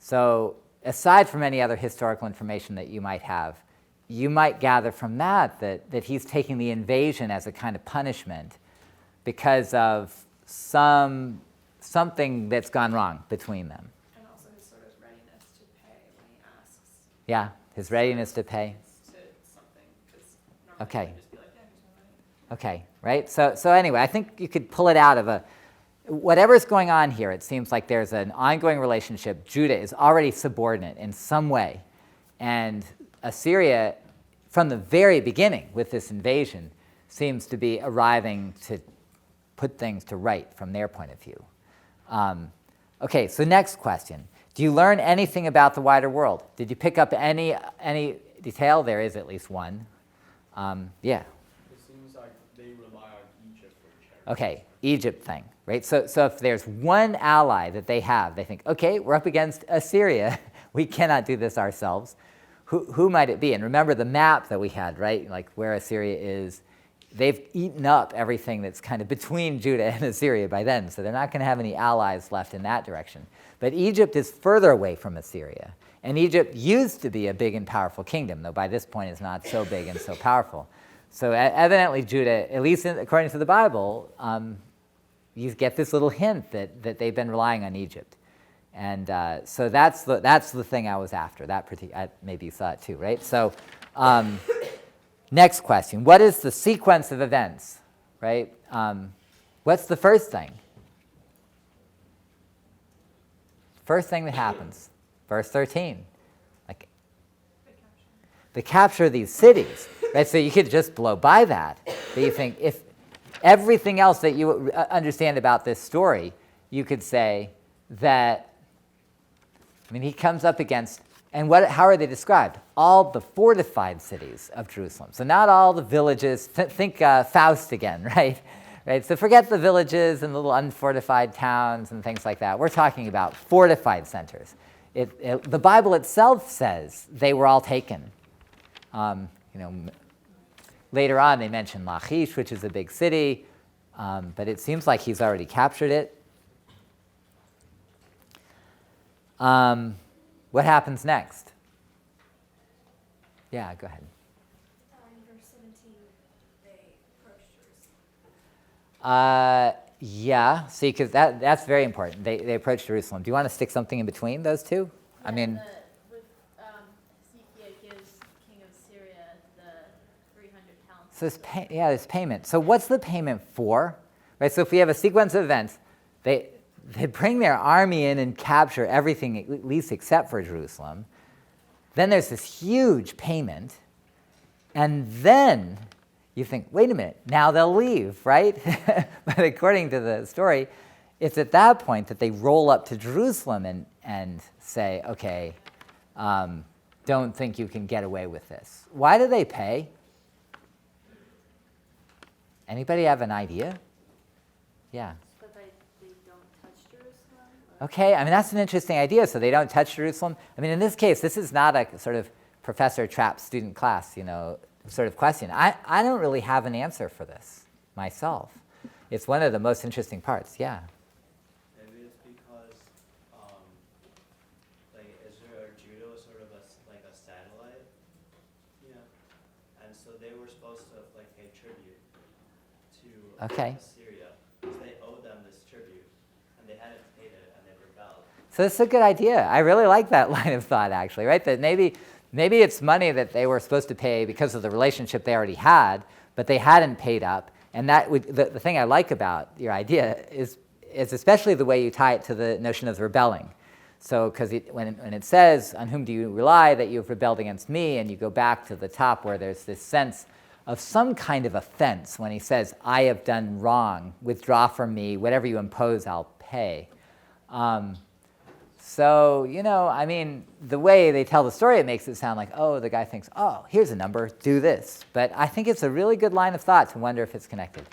So aside from any other historical information that you might have, you might gather from that he's taking the invasion as a kind of punishment because of something that's gone wrong between them. And also his sort of readiness to pay when he asks. Yeah, his readiness to pay. To something, because normally Okay. he would just be like, yeah, here's my money. Okay, right? So anyway, I think you could pull it out of whatever's going on here. It seems like there's an ongoing relationship. Judah is already subordinate in some way. And Assyria, from the very beginning with this invasion, seems to be arriving to put things to right from their point of view. Okay, so next question. Do you learn anything about the wider world? Did you pick up any detail? There is at least one. Yeah. It seems like they rely on Egypt for charity. Okay, Egypt thing, right? So if there's one ally that they have, they think, okay, we're up against Assyria. We cannot do this ourselves. Who might it be? And remember the map that we had, right? Like where Assyria is. They've eaten up everything that's kind of between Judah and Assyria by then, so they're not going to have any allies left in that direction. But Egypt is further away from Assyria. And Egypt used to be a big and powerful kingdom, though by this point it's not so big and so powerful. So evidently Judah, at least according to the Bible, you get this little hint that they've been relying on Egypt. And so that's the thing I was after. Maybe you saw it too, right? So next question. What is the sequence of events, right? What's the first thing? First thing that happens, verse 13. Like, the capture of these cities, right? So you could just blow by that. But you think, if everything else that you understand about this story, you could say that, he comes up against, and how are they described? All the fortified cities of Jerusalem. So not all the villages. Think Faust again, right? Right. So forget the villages and little unfortified towns and things like that. We're talking about fortified centers. The Bible itself says they were all taken. Later on, they mention Lachish, which is a big city, but it seems like he's already captured it. What happens next? Yeah, go ahead. In verse 17, they approached Jerusalem. Yeah, see, because that's very important. They approach Jerusalem. Do you want to stick something in between those two? Yeah, with Hezekiah gives king of Syria the So there's payment. So what's the payment for? Right. So if we have a sequence of events, they bring their army in and capture everything, at least except for Jerusalem. Then there's this huge payment, and then you think, wait a minute, now they'll leave, right? But according to the story, it's at that point that they roll up to Jerusalem and say, okay, don't think you can get away with this. Why do they pay? Anybody have an idea? Yeah. So they don't touch Jerusalem? Okay, I mean, that's an interesting idea. So they don't touch Jerusalem. I mean, in this case, this is not a sort of Professor Trapp student class, sort of question. I don't really have an answer for this myself. It's one of the most interesting parts, yeah. Maybe it's because, Israel or Judah was sort of like a satellite. Yeah. And so they were supposed to pay tribute to Assyria, because they owed them this tribute, and they hadn't paid it, and they rebelled. So this is a good idea. I really like that line of thought, actually, right? That maybe it's money that they were supposed to pay because of the relationship they already had, but they hadn't paid up. And that the thing I like about your idea is especially the way you tie it to the notion of rebelling. So because when it says, on whom do you rely that you have rebelled against me, and you go back to the top where there's this sense of some kind of offense when he says, I have done wrong, withdraw from me, whatever you impose, I'll pay. So, I mean, the way they tell the story, it makes it sound like, oh, the guy thinks, oh, here's a number, do this. But I think it's a really good line of thought to wonder if it's connected.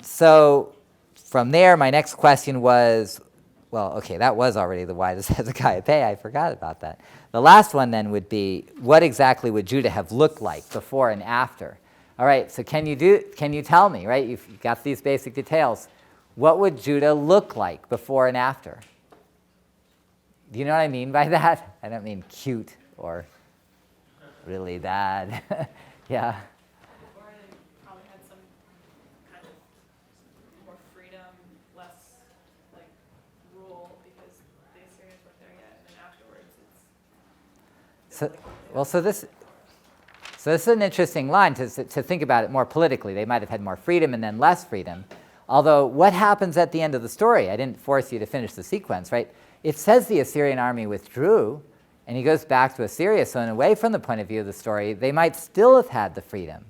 So from there, my next question was, well, okay, that was already the why does Hezekiah pay? I forgot about that. The last one then would be, what exactly would Judah have looked like before and after? All right, so can you tell me, right? You've got these basic details. What would Judah look like before and after? Do you know what I mean by that? I don't mean cute or really bad. Yeah. Before they probably had some kind of more freedom, less rule, because the Assyrians weren't there yet, and then afterwards So this is an interesting line to think about it more politically. They might have had more freedom and then less freedom. Although what happens at the end of the story? I didn't force you to finish the sequence, right? It says the Assyrian army withdrew, and he goes back to Assyria. So in a way, from the point of view of the story, they might still have had the freedom.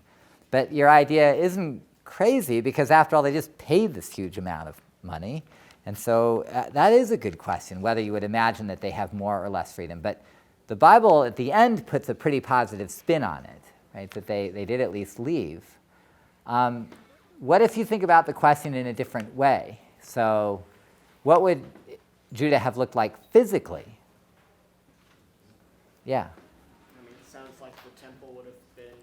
But your idea isn't crazy, because after all, they just paid this huge amount of money. And so that is a good question, whether you would imagine that they have more or less freedom. But the Bible, at the end, puts a pretty positive spin on it, right? That they did at least leave. What if you think about the question in a different way? So what would Judah have looked like physically? Yeah. I mean, it sounds like the temple would have been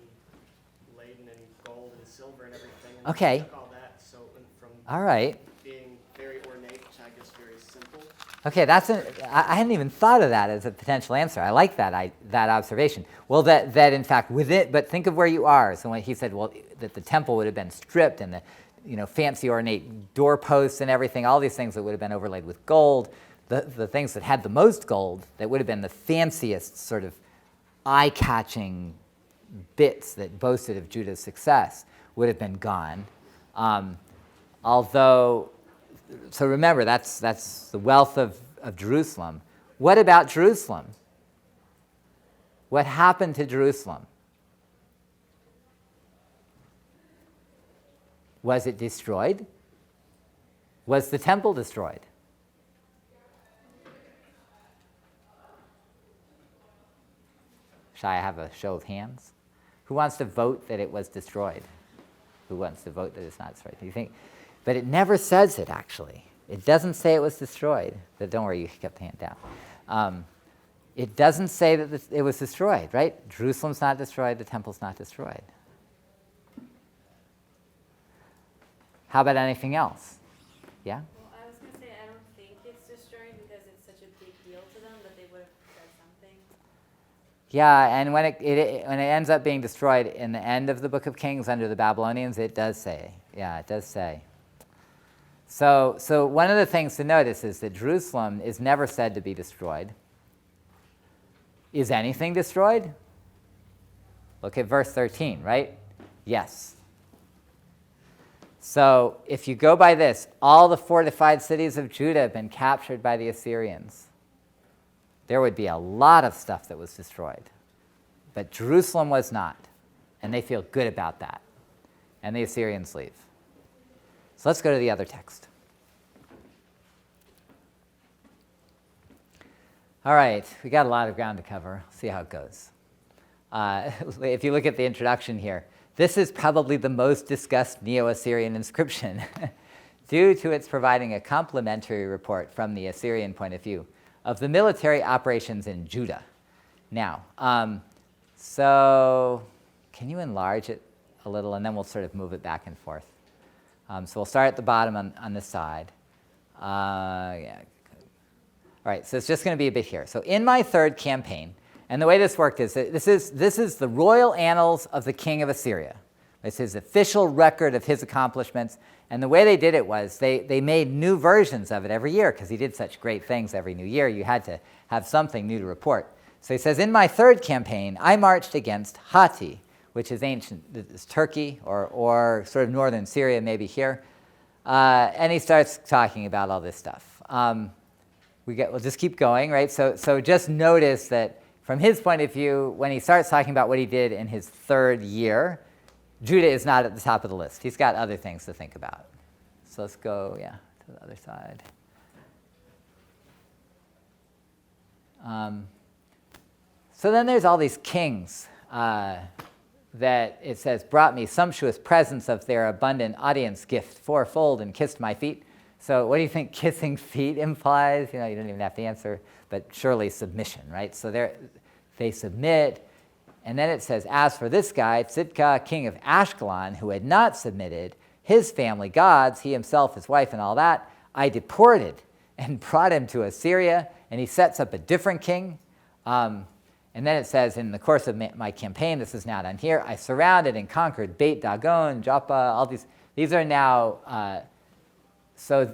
laden in gold and silver and everything. And Okay. They took all that, so from All right. being very ornate to, I guess, very simple. Okay, I hadn't even thought of that as a potential answer. I like that observation. Well, that in fact with it, but think of where you are. So when he said, well, that the temple would have been stripped, and the fancy ornate doorposts and everything, all these things that would have been overlaid with gold, the things that had the most gold, that would have been the fanciest sort of eye-catching bits that boasted of Judah's success, would have been gone. So remember, that's the wealth of Jerusalem. What about Jerusalem? What happened to Jerusalem? Was it destroyed? Was the temple destroyed? Shall I have a show of hands? Who wants to vote that it was destroyed? Who wants to vote that it's not destroyed? Do you think? But it never says it, actually. It doesn't say it was destroyed. But don't worry, you kept the hand down. It doesn't say that it was destroyed, right? Jerusalem's not destroyed, the temple's not destroyed. How about anything else? Yeah? Well, I was going to say, I don't think it's destroyed because it's such a big deal to them that they would have said something. Yeah, and when it ends up being destroyed in the end of the Book of Kings under the Babylonians, it does say. Yeah, it does say. So one of the things to notice is that Jerusalem is never said to be destroyed. Is anything destroyed? Look at verse 13, right? Yes. So if you go by this, all the fortified cities of Judah have been captured by the Assyrians. There would be a lot of stuff that was destroyed. But Jerusalem was not. And they feel good about that. And the Assyrians leave. So let's go to the other text. All right, we got a lot of ground to cover. See how it goes. If you look at the introduction here, this is probably the most discussed Neo-Assyrian inscription due to its providing a complimentary report from the Assyrian point of view of the military operations in Judah. Now, so can you enlarge it a little, and then we'll sort of move it back and forth. So we'll start at the bottom on this side. Yeah. All right, so it's just going to be a bit here. So in my third campaign, and the way this worked is that this is the royal annals of the king of Assyria. This is official record of his accomplishments. And the way they did it was they made new versions of it every year because he did such great things every new year. You had to have something new to report. So he says, in my third campaign, I marched against Hatti, which is ancient, it's Turkey or sort of northern Syria, maybe here. And he starts talking about all this stuff. We'll just keep going, right? So just notice that from his point of view, when he starts talking about what he did in his third year, Judah is not at the top of the list. He's got other things to think about. So let's go, to the other side. So then there's all these kings that it says brought me sumptuous presents of their abundant audience gift fourfold and kissed my feet. So what do you think kissing feet implies? You don't even have to answer, but surely submission, right? So they submit. And then it says, as for this guy, Tzidkah, king of Ashkelon, who had not submitted, his family gods, he himself, his wife, and all that, I deported and brought him to Assyria, and he sets up a different king. And then it says, in the course of my campaign, this is now down here, I surrounded and conquered Beit Dagon, Joppa, all these. These are now,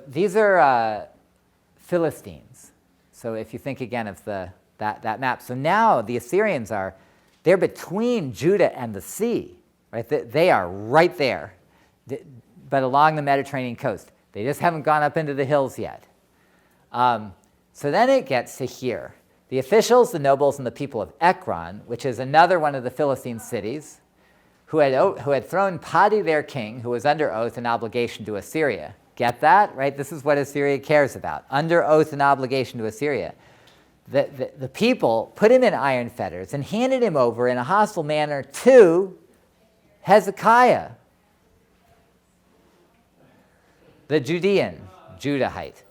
these are Philistines. So if you think again of that map. So now the Assyrians they're between Judah and the sea, right? They are right there, but along the Mediterranean coast. They just haven't gone up into the hills yet. So then it gets to here. The officials, the nobles, and the people of Ekron, which is another one of the Philistine cities, who had thrown Padi their king, who was under oath and obligation to Assyria. Get that? Right? This is what Assyria cares about. Under oath and obligation to Assyria. The people put him in iron fetters and handed him over in a hostile manner to Hezekiah, the Judean, Judahite.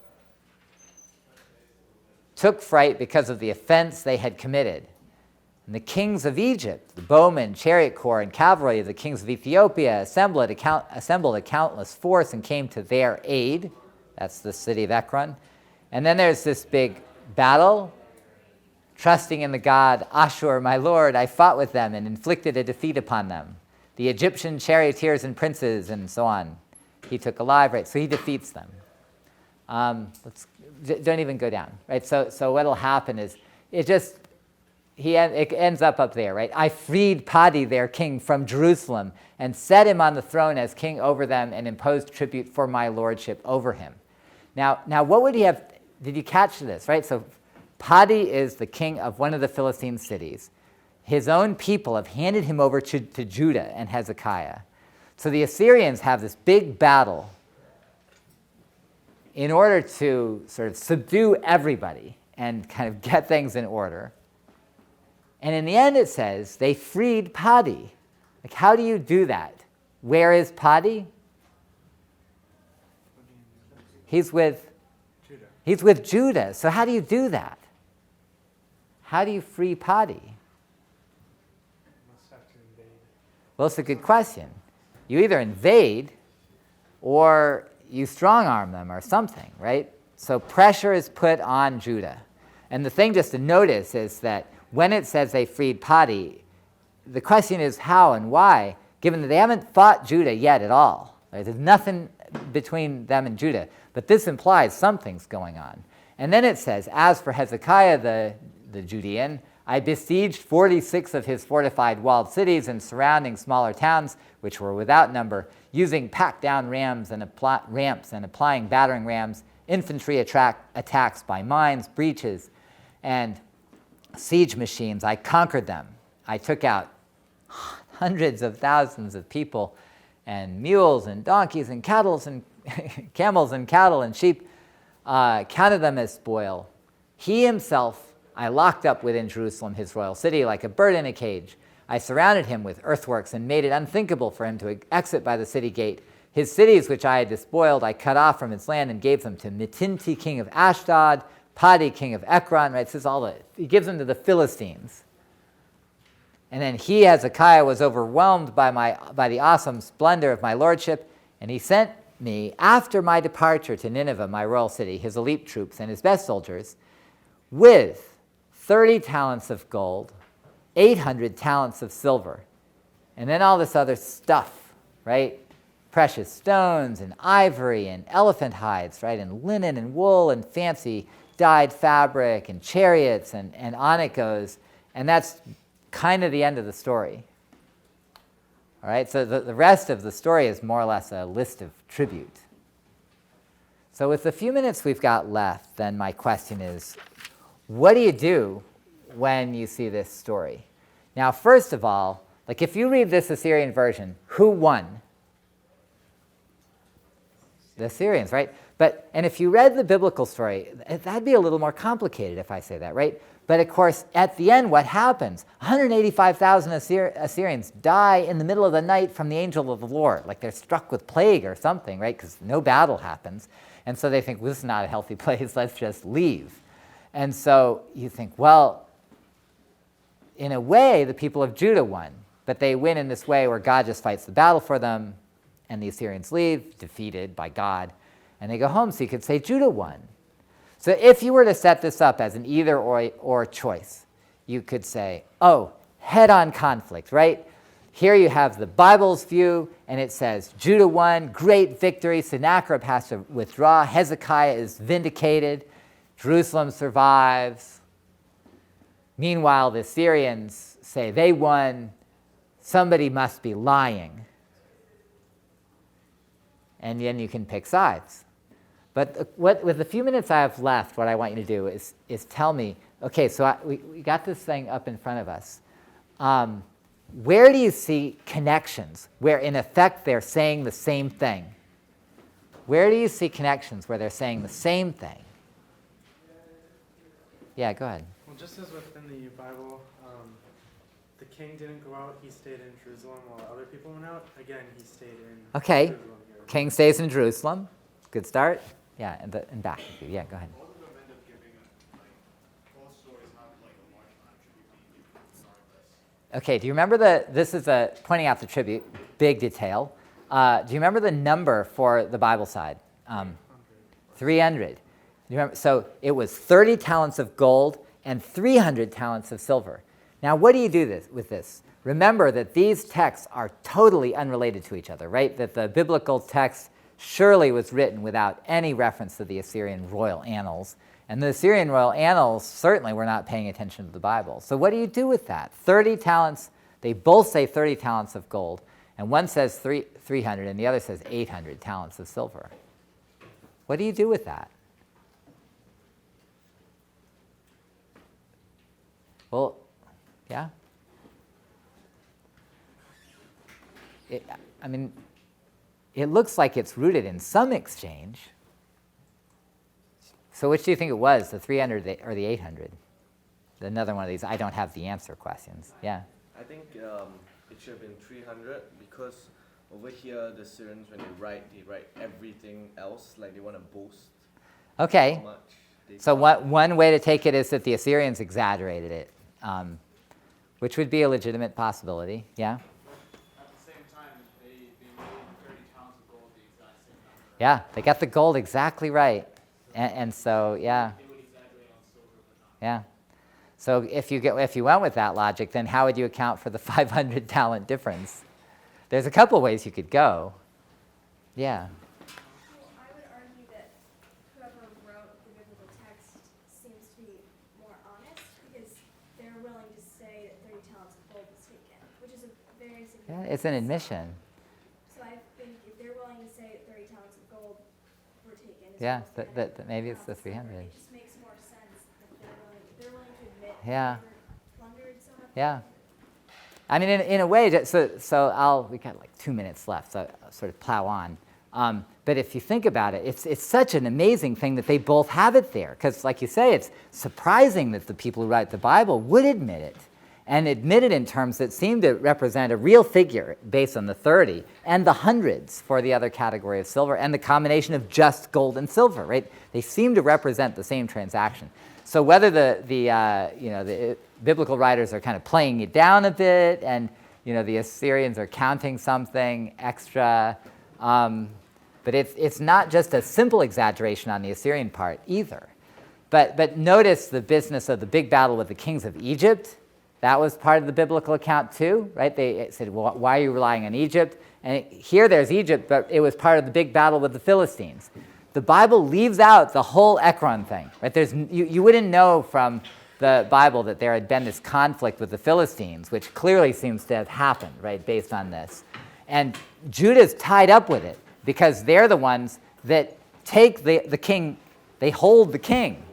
Took fright because of the offense they had committed. And the kings of Egypt, the bowmen, chariot corps, and cavalry of the kings of Ethiopia assembled a countless force and came to their aid. That's the city of Ekron. And then there's this big battle. Trusting in the god Ashur, my lord, I fought with them and inflicted a defeat upon them. The Egyptian charioteers and princes and so on. He took alive, right? So he defeats them. Don't even go down, right? So what'll happen is it ends up there, right? I freed Padi, their king, from Jerusalem and set him on the throne as king over them and imposed tribute for my lordship over him. Now what would he have? Did you catch this, right? So Padi is the king of one of the Philistine cities. His own people have handed him over to Judah and Hezekiah. So the Assyrians have this big battle in order to sort of subdue everybody and kind of get things in order. And in the end it says they freed Padi. Like, how do you do that? Where is Padi? He's with Judah. So how do you do that? How do you free Padi? Well, it's a good question. You either invade or you strong-arm them or something, right? So pressure is put on Judah. And the thing just to notice is that when it says they freed Padi, the question is how and why, given that they haven't fought Judah yet at all. Right? There's nothing between them and Judah. But this implies something's going on. And then it says, as for Hezekiah the Judean, I besieged 46 of his fortified walled cities and surrounding smaller towns, which were without number, using packed-down ramps and applying battering rams, infantry attacks by mines, breaches, and siege machines. I conquered them. I took out hundreds of thousands of people and mules and donkeys and cattle and camels and cattle and sheep, counted them as spoil. He himself I locked up within Jerusalem, his royal city, like a bird in a cage. I surrounded him with earthworks and made it unthinkable for him to exit by the city gate. His cities, which I had despoiled, I cut off from his land and gave them to Mitinti, king of Ashdod, Padi, king of Ekron. Right? This is he gives them to the Philistines. And then he, Hezekiah, was overwhelmed by the awesome splendor of my lordship, and he sent me, after my departure to Nineveh, my royal city, his elite troops and his best soldiers, with 30 talents of gold, 800 talents of silver, and then all this other stuff, right? Precious stones and ivory and elephant hides, right? And linen and wool and fancy dyed fabric and chariots, and on it goes. And that's kind of the end of the story. All right, so the rest of the story is more or less a list of tribute. So with the few minutes we've got left, then my question is, what do you do when you see this story? Now, first of all, like if you read this Assyrian version, who won? The Assyrians, right? And if you read the biblical story, that'd be a little more complicated if I say that, right? But of course, at the end, what happens? 185,000 Assyrians die in the middle of the night from the angel of the Lord. Like they're struck with plague or something, right? Because no battle happens. And so they think, well, this is not a healthy place, let's just leave. And so you think, well, in a way, the people of Judah won. But they win in this way where God just fights the battle for them, and the Assyrians leave, defeated by God, and they go home. So you could say Judah won. So if you were to set this up as an either or choice, you could say, oh, head-on conflict, right? Here you have the Bible's view, and it says Judah won, great victory, Sennacherib has to withdraw, Hezekiah is vindicated, Jerusalem survives. Meanwhile, the Assyrians say they won. Somebody must be lying. And then you can pick sides. But with the few minutes I have left, what I want you to do is tell me, okay, so we got this thing up in front of us. Where do you see connections where, in effect, they're saying the same thing? Where do you see connections where they're saying the same thing? Yeah, go ahead. Well, just as within the Bible, the king didn't go out, he stayed in Jerusalem while other people went out. Again, he stayed in Jerusalem here. King stays in Jerusalem. Good start. Yeah, and back with you. Yeah, go ahead. Both of them end up giving both stories have a large amount of tribute being given at the start of this. Okay, do you remember this is pointing out the tribute, big detail. Do you remember the number for the Bible side? 300. You remember? So it was 30 talents of gold and 300 talents of silver. Now, what do you do with this? Remember that these texts are totally unrelated to each other, right? That the biblical text surely was written without any reference to the Assyrian royal annals. And the Assyrian royal annals certainly were not paying attention to the Bible. So what do you do with that? 30 talents, they both say 30 talents of gold, and one says 300 and the other says 800 talents of silver. What do you do with that? Well, yeah? It looks like it's rooted in some exchange. So which do you think it was, the 300 or the 800? Another one of these I don't have the answer questions. Yeah? I think it should have been 300 because over here the Syrians, when they write everything else, like they want to boast Okay. how much they So got. one way to take it is that the Assyrians exaggerated it, which would be a legitimate possibility. Yeah? At the same time, they made 30 pounds of gold the exact same number. Yeah, they got the gold exactly right. And so, yeah. They would exaggerate on silver, but not. Yeah. So if you went with that logic, then how would you account for the 500 talent difference? There's a couple ways you could go. Yeah. Well, I would argue that whoever wrote the biblical text seems to be more honest because they're willing there's. Yeah, it's an admission. So I think if they're willing to say 30 talents of gold were taken. as Yeah, well as that maybe it's the 300 300. It just makes more sense that they're willing to admit Yeah. that they plundered some of Yeah. them. I mean, in a way, we got like 2 minutes left, so I'll sort of plow on. But if you think about it, it's such an amazing thing that they both have it there. Because like you say, it's surprising that the people who write the Bible would admit it. And admit it in terms that seem to represent a real figure based on the 30 and the hundreds for the other category of silver and the combination of just gold and silver, right? They seem to represent the same transaction. So whether the biblical writers are kind of playing it down a bit and the Assyrians are counting something extra, but it's not just a simple exaggeration on the Assyrian part either. But notice the business of the big battle with the kings of Egypt. That was part of the biblical account too, right? They said, well, why are you relying on Egypt? And here there's Egypt, but it was part of the big battle with the Philistines. The Bible leaves out the whole Ekron thing, right? You wouldn't know from the Bible that there had been this conflict with the Philistines, which clearly seems to have happened, right, based on this. And Judah's tied up with it because they're the ones that take the king, they hold the king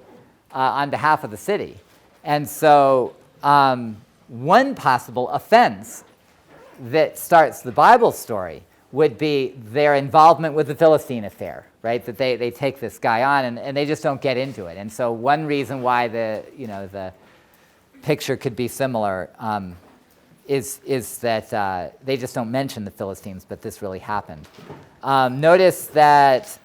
on behalf of the city. And so one possible offense that starts the Bible story would be their involvement with the Philistine Affair, right? That they take this guy on and they just don't get into it. And so one reason why the picture could be similar is that they just don't mention the Philistines, but this really happened. Notice that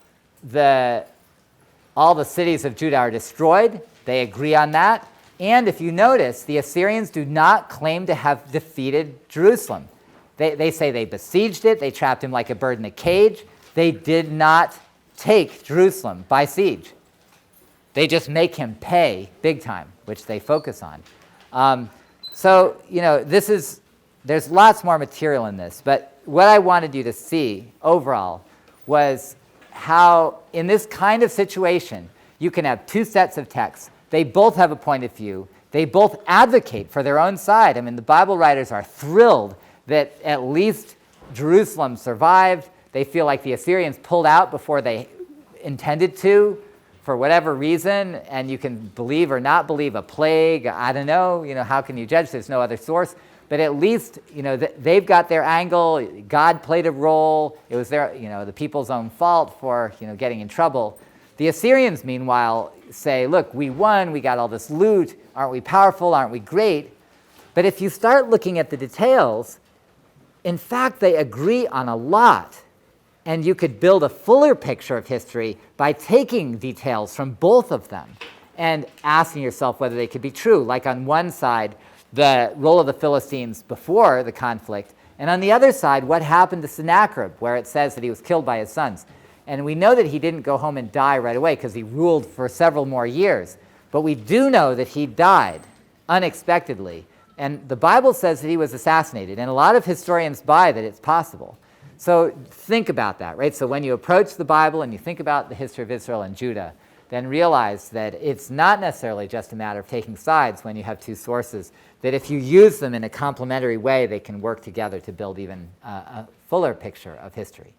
all the cities of Judah are destroyed. They agree on that. And if you notice, the Assyrians do not claim to have defeated Jerusalem. They say they besieged it, they trapped him like a bird in a cage. They did not take Jerusalem by siege. They just make him pay big time, which they focus on. There's lots more material in this, but what I wanted you to see overall was how in this kind of situation, you can have two sets of texts. They both have a point of view. They both advocate for their own side. I mean, the Bible writers are thrilled that at least Jerusalem survived. They feel like the Assyrians pulled out before they intended to for whatever reason, and you can believe or not believe a plague. I don't know, how can you judge? There's no other source. But at least, they've got their angle. God played a role. It was the people's own fault for, getting in trouble. The Assyrians, meanwhile, say, look, we won, we got all this loot, aren't we powerful, aren't we great? But if you start looking at the details, in fact, they agree on a lot. And you could build a fuller picture of history by taking details from both of them and asking yourself whether they could be true. Like on one side, the role of the Philistines before the conflict, and on the other side, what happened to Sennacherib, where it says that he was killed by his sons. And we know that he didn't go home and die right away because he ruled for several more years. But we do know that he died unexpectedly. And the Bible says that he was assassinated. And a lot of historians buy that it's possible. So think about that, right? So when you approach the Bible and you think about the history of Israel and Judah, then realize that it's not necessarily just a matter of taking sides when you have two sources, that if you use them in a complementary way, they can work together to build even a fuller picture of history.